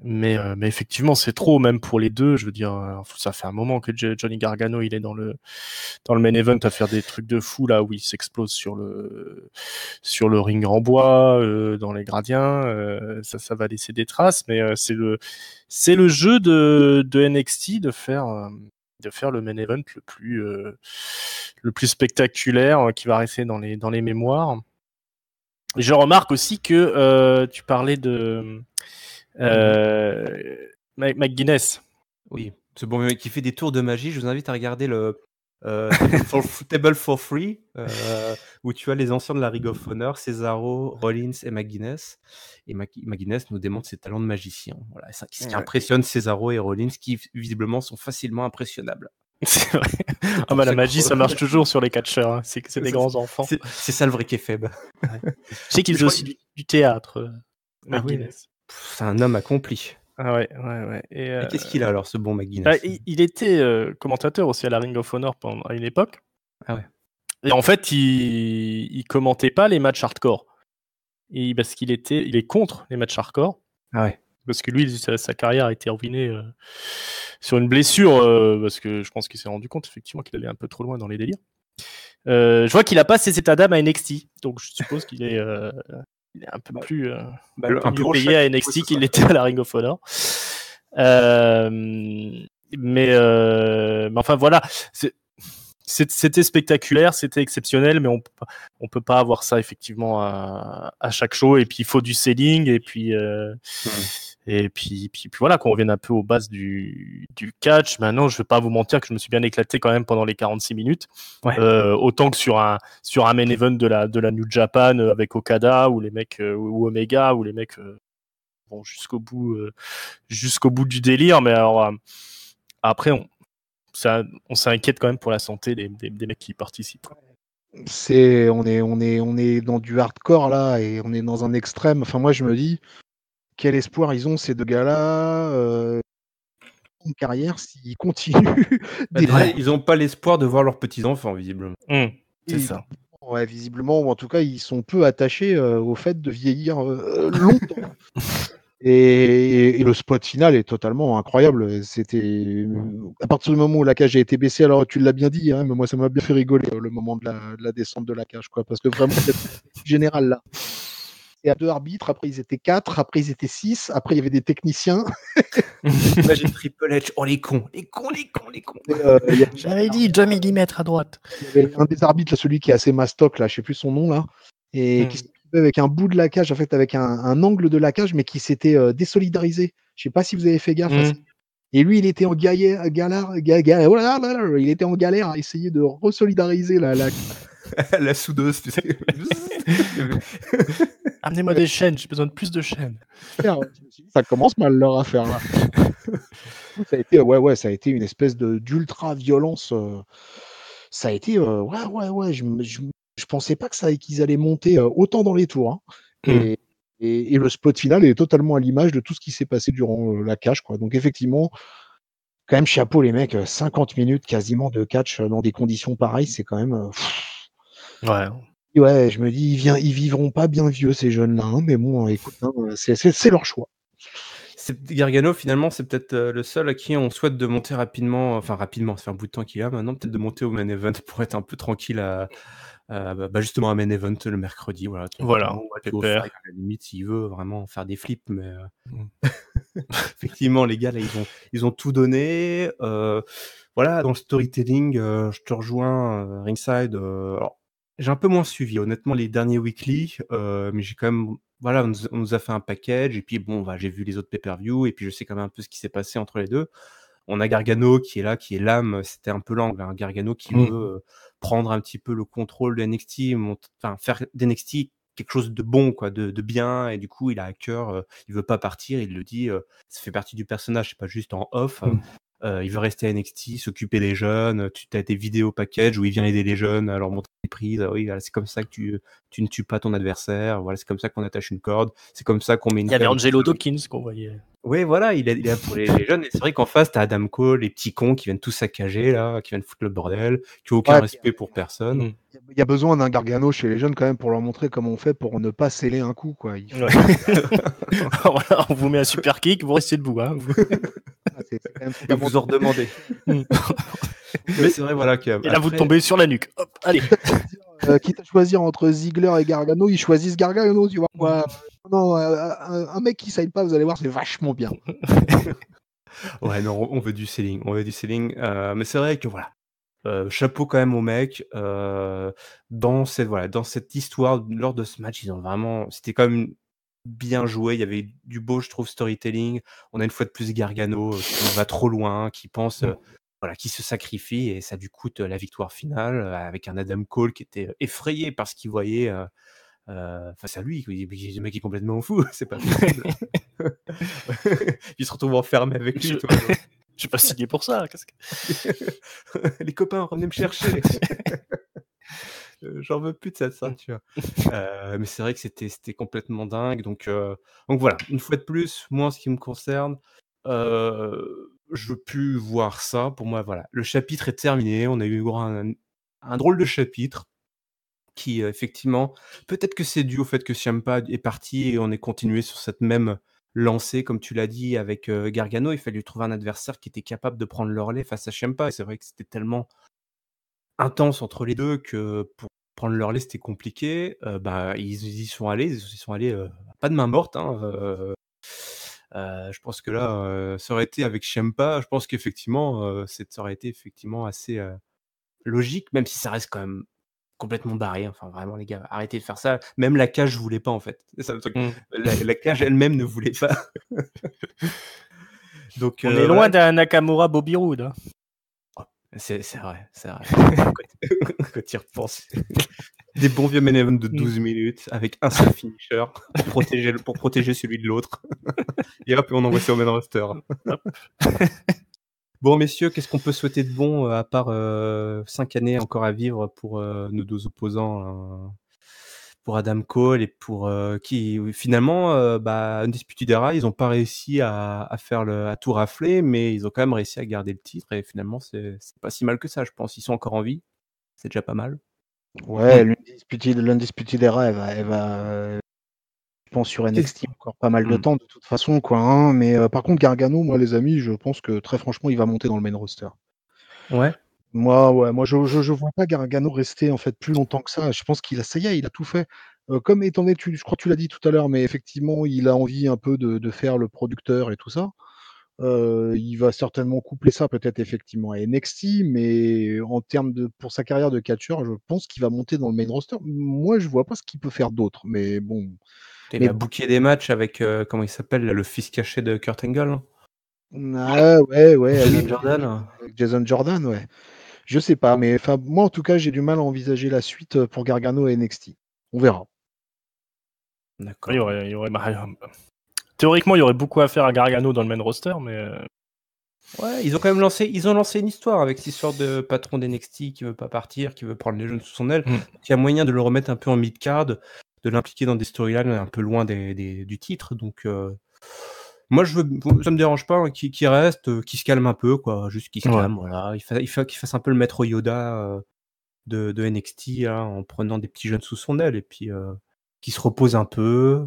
Mais effectivement, c'est trop, même pour les deux. Je veux dire, ça fait un moment que Johnny Gargano, il est dans le main event à faire des trucs de fou là où il s'explose sur le ring en bois, dans les gradients. Ça va laisser des traces, mais c'est le jeu de NXT de faire le main event le plus spectaculaire, qui va rester dans les mémoires. Et je remarque aussi que tu parlais de McGuinness. Oui, ce bon mec qui fait des tours de magie. Je vous invite à regarder le Table for Free, où tu as les anciens de la Ring of Honor, Cesaro, Rollins et McGuinness. Et McGuinness nous démontre ses talents de magicien. Voilà, ce qui impressionne Cesaro et Rollins, qui visiblement sont facilement impressionnables. C'est vrai. Ah bah la magie, ça marche toujours sur les catcheurs. Hein. C'est des grands enfants. C'est ça le vrai kéfeb. Ouais. Je sais qu'il faisait aussi du théâtre, McGuinness. Oui. C'est un homme accompli. Ah ouais. Et qu'est-ce qu'il a alors, ce bon McGuinness? Il était commentateur aussi à la Ring of Honor à une époque. Ah ouais. Et en fait, il commentait pas les matchs hardcore. Parce qu'il est contre les matchs hardcore. Ah ouais. Parce que lui, sa carrière a été ruinée sur une blessure, parce que je pense qu'il s'est rendu compte effectivement qu'il allait un peu trop loin dans les délires. Je vois qu'il a pas ses états d'âme à NXT, donc je suppose qu'il est un peu plus mieux payé à NXT qu'il l'était à la Ring of Honor. Mais enfin voilà, c'était spectaculaire, c'était exceptionnel, mais on peut pas avoir ça effectivement à chaque show. Et puis il faut du selling, et puis voilà, qu'on revienne un peu aux bases du catch. Maintenant, je vais pas vous mentir que je me suis bien éclaté quand même pendant les 46 minutes. Ouais. Autant que sur un main event de la New Japan avec Okada, ou les mecs ou Omega, où les mecs vont jusqu'au bout du délire. Mais alors après on s'inquiète quand même pour la santé des mecs qui y participent. On est dans du hardcore là, et on est dans un extrême. Enfin, moi je me dis, quel espoir ils ont ces deux gars-là en carrière s'ils continuent. Ils n'ont pas l'espoir de voir leurs petits-enfants, visiblement. C'est ça. Ouais, visiblement, ou en tout cas, ils sont peu attachés au fait de vieillir longtemps. Et le spot final est totalement incroyable. C'était à partir du moment où la cage a été baissée. Alors tu l'as bien dit, hein, mais moi ça m'a bien fait rigoler le moment de la descente de la cage, quoi, parce que vraiment général là. Et à 2 arbitres, après ils étaient 4, après ils étaient 6, après il y avait des techniciens. Imagine Triple H, oh les cons. J'avais dit 2 mm à droite. Il y avait un des arbitres, là, celui qui est assez mastoc, là, je sais plus son nom là, et qui s'est trouvé avec un bout de la cage, en fait, avec un angle de la cage, mais qui s'était désolidarisé. Je sais pas si vous avez fait gaffe à ça. Et lui, il était en galère, il était en galère à essayer de resolidariser la soudeuse, tu sais. Amenez-moi des chaînes, j'ai besoin de plus de chaînes. Ça commence mal leur affaire là. Ça a été une espèce d'ultra violence. Ça a été je pensais pas qu'ils allaient monter autant dans les tours. Hein. Et le spot final est totalement à l'image de tout ce qui s'est passé durant la cage, quoi. Donc effectivement, quand même chapeau les mecs, 50 minutes quasiment de catch dans des conditions pareilles, c'est quand même. Ouais, je me dis, ils vivront pas bien vieux ces jeunes-là, hein, mais bon, écoute, hein, c'est leur choix. Gargano, finalement, c'est peut-être le seul à qui on souhaite de monter rapidement, ça fait un bout de temps qu'il a maintenant, peut-être de monter au main event pour être un peu tranquille justement à main event le mercredi. Voilà, à la limite, s'il veut vraiment faire des flips, mais effectivement, les gars, là, ils ont tout donné. Voilà, dans le storytelling, je te rejoins, Ringside. Alors, j'ai un peu moins suivi, honnêtement, les derniers weekly, mais j'ai quand même... Voilà, on nous a fait un package, et puis bon, j'ai vu les autres pay-per-view, et puis je sais quand même un peu ce qui s'est passé entre les deux. On a Gargano qui est là, qui est l'âme, c'était un peu l'angle, hein, Gargano qui veut prendre un petit peu le contrôle de NXT, faire d'NXT quelque chose de bon, quoi, de bien, et du coup, il a à cœur, il veut pas partir, il le dit, ça fait partie du personnage, c'est pas juste en off. Il veut rester à NXT, s'occuper des jeunes. Tu as des vidéos package où il vient aider les jeunes à leur montrer les prises. Oui, voilà, c'est comme ça que tu ne tues pas ton adversaire. Voilà, c'est comme ça qu'on attache une corde. C'est comme ça qu'on met une. Il y avait Angelo Dawkins qu'on voyait. Oui, voilà, il est là pour les jeunes. Et c'est vrai qu'en face, t'as Adam Cole, les petits cons qui viennent tout saccager, là, qui viennent foutre le bordel, qui ont aucun Ouais, respect pour personne. Mm. il y a besoin d'un Gargano chez les jeunes quand même pour leur montrer comment on fait pour ne pas sceller un coup, quoi. Il faut... Ouais. Voilà, on vous met un super kick, vous restez debout. Hein. c'est quand même Et vous en redemandez. Mm. Mais c'est vrai, voilà. Et là, vous tombez sur la nuque. Hop, allez. Quitte à choisir entre Ziggler et Gargano, ils choisissent Gargano, tu vois. Ouais, non, un mec qui s'aille pas, vous allez voir, c'est vachement bien. Ouais, non, on veut du selling. On veut du selling. Mais c'est vrai que voilà. Chapeau quand même aux mecs. Dans cette histoire, lors de ce match, ils ont vraiment. C'était quand même bien joué. Il y avait du beau, je trouve, storytelling. On a une fois de plus Gargano qui va trop loin, qui pense. Qui se sacrifie et ça lui coûte la victoire finale avec un Adam Cole qui était effrayé par ce qu'il voyait face à lui. Le mec est complètement fou, c'est pas possible. Il se retrouve enfermé avec lui. Je suis pas signé pour ça. Les copains, revenez me chercher. J'en veux plus de ça, tu vois. Mais c'est vrai que c'était complètement dingue. Donc voilà, une fois de plus, moi, en ce qui me concerne, je veux plus voir ça. Pour moi, voilà, le chapitre est terminé. On a eu un drôle de chapitre qui, effectivement, peut-être que c'est dû au fait que Ciampa est parti et on est continué sur cette même lancée, comme tu l'as dit, avec Gargano. Il fallait trouver un adversaire qui était capable de prendre le relais face à Ciampa. Et c'est vrai que c'était tellement intense entre les deux que pour prendre le relais, c'était compliqué. Ils y sont allés. Ils sont allés pas de main morte. Je pense que là, ça aurait été avec Ciampa. Je pense qu'effectivement, ça aurait été effectivement assez logique, même si ça reste quand même complètement barré. Enfin, vraiment, les gars, arrêtez de faire ça. Même la cage voulait pas, en fait. C'est ça le truc. La cage elle-même ne voulait pas. Donc, on est loin d'un Nakamura Bobby Roode. Hein. C'est vrai. Quand tu y repenses. Des bons vieux main event de 12 minutes avec un seul finisher pour protéger celui de l'autre. Et hop, on envoie ça au main roster. Bon, messieurs, qu'est-ce qu'on peut souhaiter de bon à part 5 années encore à vivre pour nos deux opposants, pour Adam Cole et pour qui finalement, Undisputed Era, ils n'ont pas réussi à tout rafler, mais ils ont quand même réussi à garder le titre et finalement c'est pas si mal que ça, je pense. Ils sont encore en vie, c'est déjà pas mal. Ouais, l'Undisputed Era, elle va je pense sur NXT encore pas mal de temps de toute façon, quoi. Hein. Mais par contre, Gargano, moi, les amis, je pense que très franchement, il va monter dans le main roster. Ouais. Moi, je vois pas Gargano rester en fait plus longtemps que ça. Je pense ça y est, il a tout fait. Comme étant donné, je crois que tu l'as dit tout à l'heure, mais effectivement, il a envie un peu de faire le producteur et tout ça. Il va certainement coupler ça peut-être effectivement à NXT, mais en termes pour sa carrière de catcheur, je pense qu'il va monter dans le main roster. Moi, je vois pas ce qu'il peut faire d'autre, mais bon. Il va booker des matchs avec, comment il s'appelle, le fils caché de Kurt Angle. Ah, ouais. Jason Jordan. Avec Jason Jordan, ouais. Je sais pas, mais moi en tout cas, j'ai du mal à envisager la suite pour Gargano et NXT. On verra. D'accord. Théoriquement, il y aurait beaucoup à faire à Gargano dans le main roster, mais. Ouais, ils ont quand même lancé une histoire avec cette histoire de patron d'NXT qui veut pas partir, qui veut prendre les jeunes sous son aile. Il y a moyen de le remettre un peu en mid-card, de l'impliquer dans des storylines un peu loin du titre. Donc, moi, ça me dérange pas qu'il reste, qu'il se calme un peu, quoi. Juste qu'il se calme, voilà. Il faut qu'il fasse un peu le maître Yoda de NXT hein, en prenant des petits jeunes sous son aile et puis qu'il se repose un peu.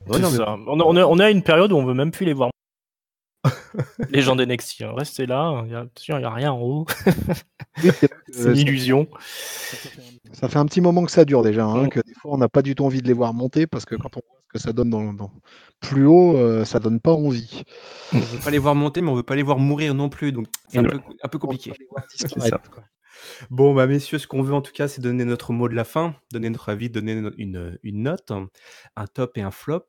Ouais, ça. On a une période où on veut même plus les voir. Les gens d'NXT, hein. Restez là, il n'y a rien en haut. C'est une illusion. Ça fait un petit moment que ça dure déjà, hein, que des fois on n'a pas du tout envie de les voir monter parce que quand on voit ce que ça donne dans plus haut, ça donne pas envie. On veut pas les voir monter, mais on veut pas les voir mourir non plus, donc c'est un peu compliqué. C'est ça. Bon, messieurs, ce qu'on veut en tout cas, c'est donner notre mot de la fin, donner notre avis, donner une note, un top et un flop.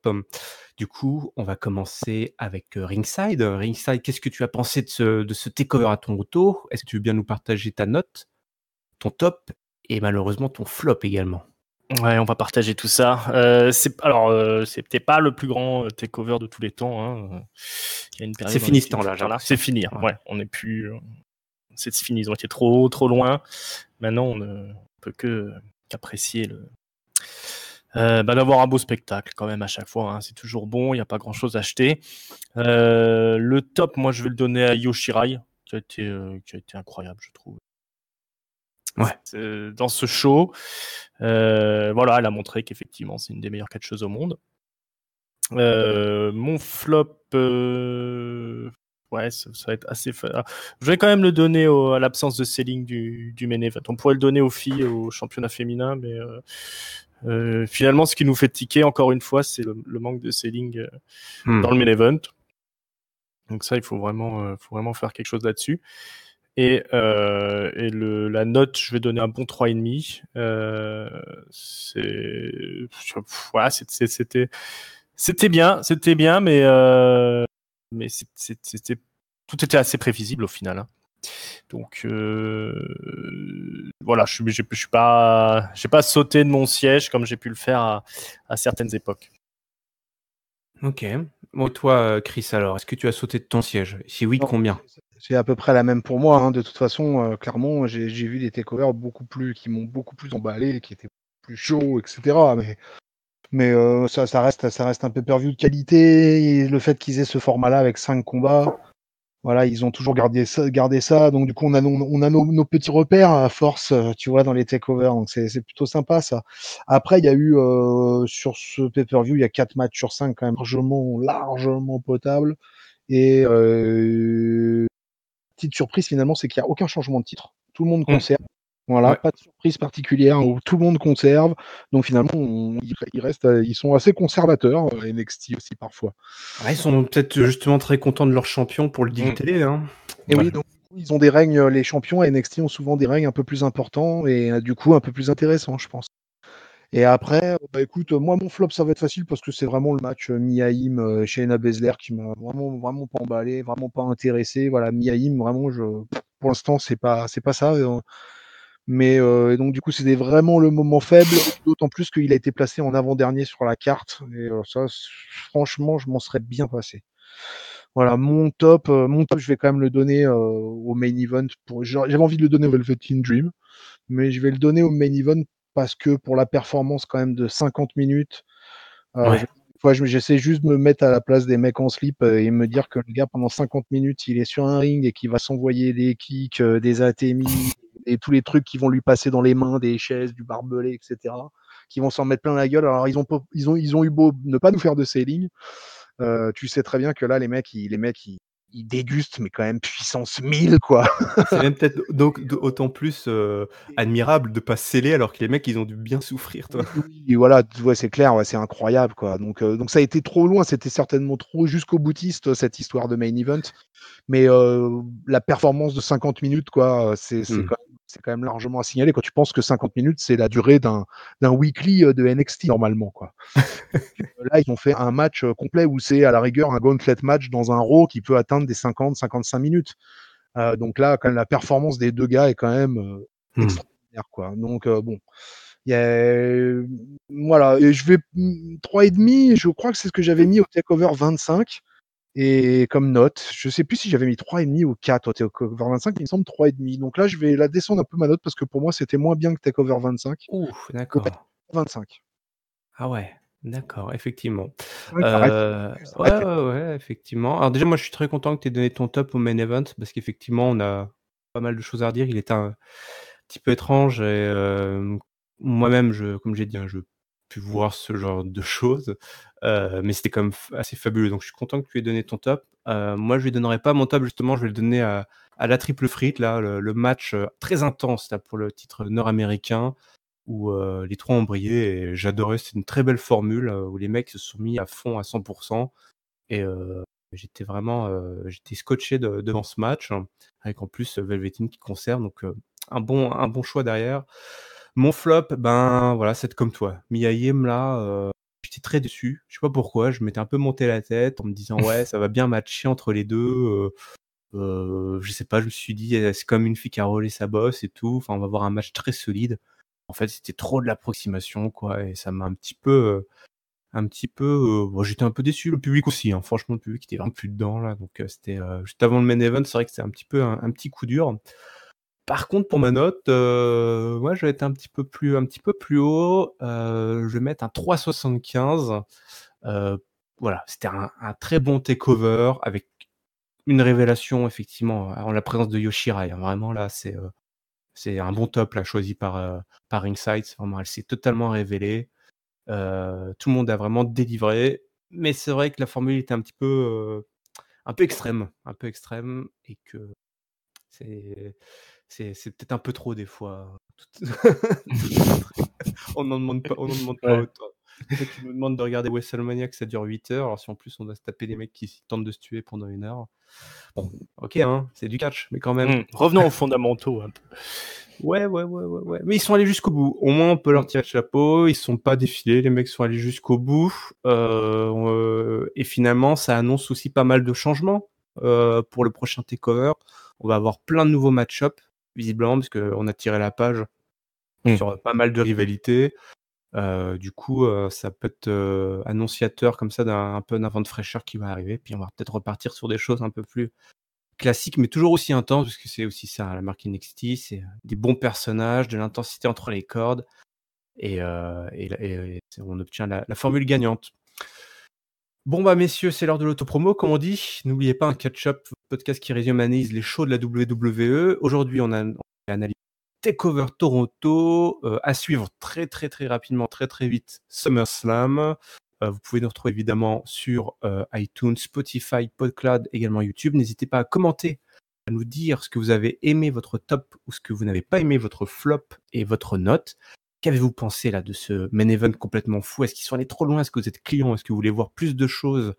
Du coup, on va commencer avec Ringside. Ringside, qu'est-ce que tu as pensé de ce takeover à ton retour? Est-ce que tu veux bien nous partager ta note, ton top et malheureusement ton flop également? Ouais, on va partager tout ça. C'était pas le plus grand takeover de tous les temps. Hein. Il y a une période. C'est fini ce temps-là. C'est fini. Ouais, on n'est plus. C'est fini. Ils ont été trop loin. Maintenant, on ne peut qu'apprécier D'avoir un beau spectacle quand même à chaque fois, hein. C'est toujours bon, il n'y a pas grand-chose à acheter. Le top, moi, je vais le donner à Yoshirai, qui a été incroyable, je trouve. Ouais. Dans ce show, voilà, elle a montré qu'effectivement, c'est une des meilleures catcheuses au monde. Mon flop, ouais, ça va être assez. Je vais quand même le donner à l'absence de selling du main event. On pourrait le donner aux filles, au championnat féminin, mais finalement, ce qui nous fait tiquer, encore une fois, c'est le manque de selling dans le main event. Donc ça, il faut vraiment faire quelque chose là-dessus. Et la note, je vais donner un bon 3,5. Voilà, c'était bien, mais tout était assez prévisible au final, hein. Donc voilà, j'ai pas sauté de mon siège comme j'ai pu le faire à certaines époques. Ok. Bon, toi, Chris, alors, est-ce que tu as sauté de ton siège? Si oui, Non, combien? c'est à peu près la même pour moi, hein. De toute façon, clairement, j'ai vu des takeovers qui m'ont beaucoup plus emballé, qui étaient plus chauds, etc. Mais ça reste un pay-per-view de qualité. Et le fait qu'ils aient ce format-là avec 5 combats, voilà, ils ont toujours gardé ça. Donc du coup, on a nos petits repères à force, tu vois, dans les takeovers. Donc c'est plutôt sympa ça. Après, il y a eu sur ce pay-per-view, il y a 4 matchs sur 5 quand même largement potables. Et petite surprise finalement, c'est qu'il n'y a aucun changement de titre. Tout le monde conserve. Voilà, Ouais. pas de surprise particulière où tout le monde conserve. Donc finalement, ils sont assez conservateurs, NXT aussi parfois. Ouais, ils sont peut-être justement très contents de leur champion pour le deal télé, hein. Et oui, donc ils ont des règnes, les champions à NXT ont souvent des règnes un peu plus importants et du coup un peu plus intéressants, je pense. Et après, écoute, moi mon flop ça va être facile parce que c'est vraiment le match Mia Yim Shayna Baszler qui m'a vraiment pas emballé, vraiment pas intéressé. Voilà, Mia Yim, vraiment, pour l'instant c'est pas ça. Mais donc du coup c'était vraiment le moment faible, d'autant plus qu'il a été placé en avant-dernier sur la carte. Et ça, franchement, je m'en serais bien passé. Voilà, mon top, je vais quand même le donner au main event. J'avais envie de le donner au Velveteen Dream, mais je vais le donner au main event parce que pour la performance quand même de 50 minutes, Ouais. j'essaie juste de me mettre à la place des mecs en slip et me dire que le gars pendant 50 minutes, il est sur un ring et qu'il va s'envoyer des kicks, des ATMI et tous les trucs qui vont lui passer dans les mains, des chaises, du barbelé, etc., qui vont s'en mettre plein la gueule. Alors ils ont eu beau ne pas nous faire de selling. Tu sais très bien que là, les mecs, ils dégustent, mais quand même puissance 1000, quoi. C'est même peut-être donc autant plus admirable de pas sceller alors que les mecs, ils ont dû bien souffrir, toi. Oui, voilà, ouais, c'est clair, ouais, c'est incroyable, quoi. Donc ça a été trop loin, c'était certainement trop jusqu'au boutiste, cette histoire de main event. Mais la performance de 50 minutes, quoi, c'est quand même largement à signaler. Quand tu penses que 50 minutes, c'est la durée d'un weekly de NXT normalement, quoi. Là, ils ont fait un match complet où c'est à la rigueur un gauntlet match dans un Raw qui peut atteindre des 50-55 minutes. Donc là, quand même, la performance des deux gars est quand même extraordinaire, quoi. Donc bon, voilà. Et je vais 3,5. Je crois que c'est ce que j'avais mis au Takeover 25. Et comme note, je sais plus si j'avais mis 3,5 ou 4 au Takeover 25, il me semble 3,5. Donc là, je vais la descendre un peu ma note parce que pour moi, c'était moins bien que Takeover 25. Ouf, Donc, d'accord. 25. Ah ouais, d'accord, effectivement. Ouais, ça reste. Ouais, effectivement. Alors déjà, moi, je suis très content que tu aies donné ton top au main event parce qu'effectivement, on a pas mal de choses à redire. Il était un petit peu étrange et moi-même, comme j'ai dit, hein, je pu voir ce genre de choses, mais c'était quand même assez fabuleux. Donc, je suis content que tu aies donné ton top. Moi, je lui donnerai pas mon top justement. Je vais le donner à la triple frite là, le match très intense là pour le titre nord-américain où les 3 ont brillé et j'adorais. C'est une très belle formule où les mecs se sont mis à fond à 100% et j'étais vraiment j'étais scotché devant ce match, hein, avec en plus Velveteen qui conserve donc un bon choix derrière. Mon flop, ben voilà, c'est comme toi. Mia Yim là, j'étais très déçu. Je sais pas pourquoi, je m'étais un peu monté la tête en me disant: «Ouais, ça va bien matcher entre les 2». Je sais pas, je me suis dit: C'est comme une fille qui a roulé sa bosse et tout, enfin on va avoir un match très solide». En fait, c'était trop de l'approximation, quoi, et ça m'a bon, j'étais un peu déçu, le public aussi, hein. Franchement, le public était vraiment plus dedans là, donc c'était juste avant le main event, c'est vrai que c'était un petit peu un petit coup dur. Par contre, pour ma note, moi, je vais être un petit peu plus haut. Je vais mettre un 3,75. Voilà, c'était un très bon takeover avec une révélation, effectivement, en la présence de Yoshirai. Vraiment, là, c'est un bon top là, choisi par Ringside. Vraiment, elle s'est totalement révélée. Tout le monde a vraiment délivré. Mais c'est vrai que la formule était un peu extrême. Et que c'est peut-être un peu trop des fois. On n'en demande pas Ouais. autant. Toi, tu nous demandes de regarder WrestleMania, que ça dure 8 heures. Alors si en plus on doit se taper des mecs qui tentent de se tuer pendant 1 heure. Bon, ok, hein, c'est du catch, mais quand même. Revenons aux fondamentaux un peu. Ouais. Mais ils sont allés jusqu'au bout. Au moins, on peut leur tirer le chapeau. Ils sont pas défilés. Les mecs sont allés jusqu'au bout. Et finalement, ça annonce aussi pas mal de changements pour le prochain takeover. On va avoir plein de nouveaux match-up, visiblement, parce qu'on a tiré la page sur pas mal de rivalités. Du coup, ça peut être annonciateur comme ça d'un peu d'un vent de fraîcheur qui va arriver. Puis on va peut-être repartir sur des choses un peu plus classiques, mais toujours aussi intenses, parce que c'est aussi ça, la marque NXT, c'est des bons personnages, de l'intensité entre les cordes, et on obtient la formule gagnante. Bon bah messieurs, c'est l'heure de l'autopromo, comme on dit. N'oubliez pas un catch-up, podcast qui résume analyse les shows de la WWE. Aujourd'hui, on a analysé Takeover Toronto, à suivre très rapidement, très vite, SummerSlam. Vous pouvez nous retrouver évidemment sur iTunes, Spotify, PodCloud, également YouTube. N'hésitez pas à commenter, à nous dire ce que vous avez aimé, votre top, ou ce que vous n'avez pas aimé, votre flop et votre note. Qu'avez-vous pensé là de ce main event complètement fou? Est-ce qu'ils sont allés trop loin? Est-ce que vous êtes client? Est-ce que vous voulez voir plus de choses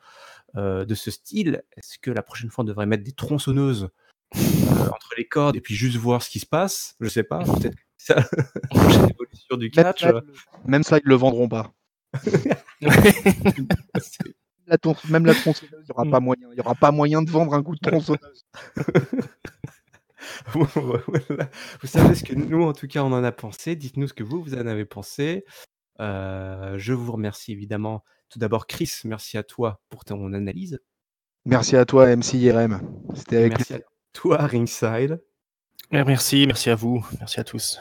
de ce style? Est-ce que la prochaine fois on devrait mettre des tronçonneuses entre les cordes et puis juste voir ce qui se passe? Je sais pas, peut-être que c'est ça la prochaine évolution du catch. Même ça, ils le vendront pas. Même la tronçonneuse, il y aura pas moyen de vendre un coup de tronçonneuse. Voilà. Vous savez ce que nous, en tout cas, on en a pensé. Dites-nous ce que vous en avez pensé. Je vous remercie évidemment. Tout d'abord, Chris, merci à toi pour ton analyse. Merci à toi, MC IRM. C'était avec Merci à toi, Ringside. Merci à vous, merci à tous.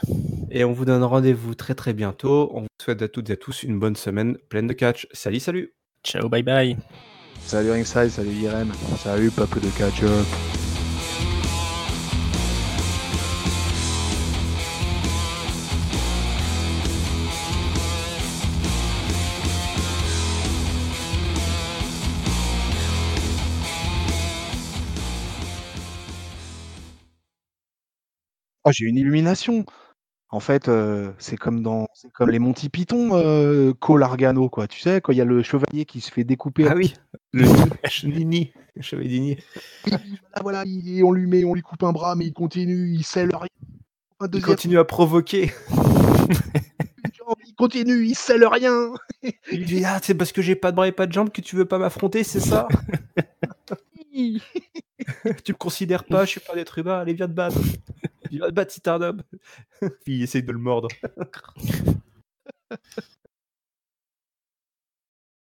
Et on vous donne rendez-vous très bientôt. On vous souhaite à toutes et à tous une bonne semaine pleine de catch. Salut. Ciao, bye bye. Salut Ringside, salut IRM. Salut peuple de catch. Oh, j'ai une illumination. En fait, c'est comme les Monty Python, Cole Argano, quoi. Tu sais, quand il y a le chevalier qui se fait découper. Ah oui, le Nini, le chevalier Nini. Voilà, on lui coupe un bras, mais il continue, il scelle rien. Il continue à provoquer. Il continue, il scelle rien. Il dit c'est parce que j'ai pas de bras et pas de jambes que tu veux pas m'affronter, c'est ça? Tu me considères pas, je suis pas d'être humain, allez viens te battre. Viens te battre si t'es un homme. Puis il essaye de le mordre.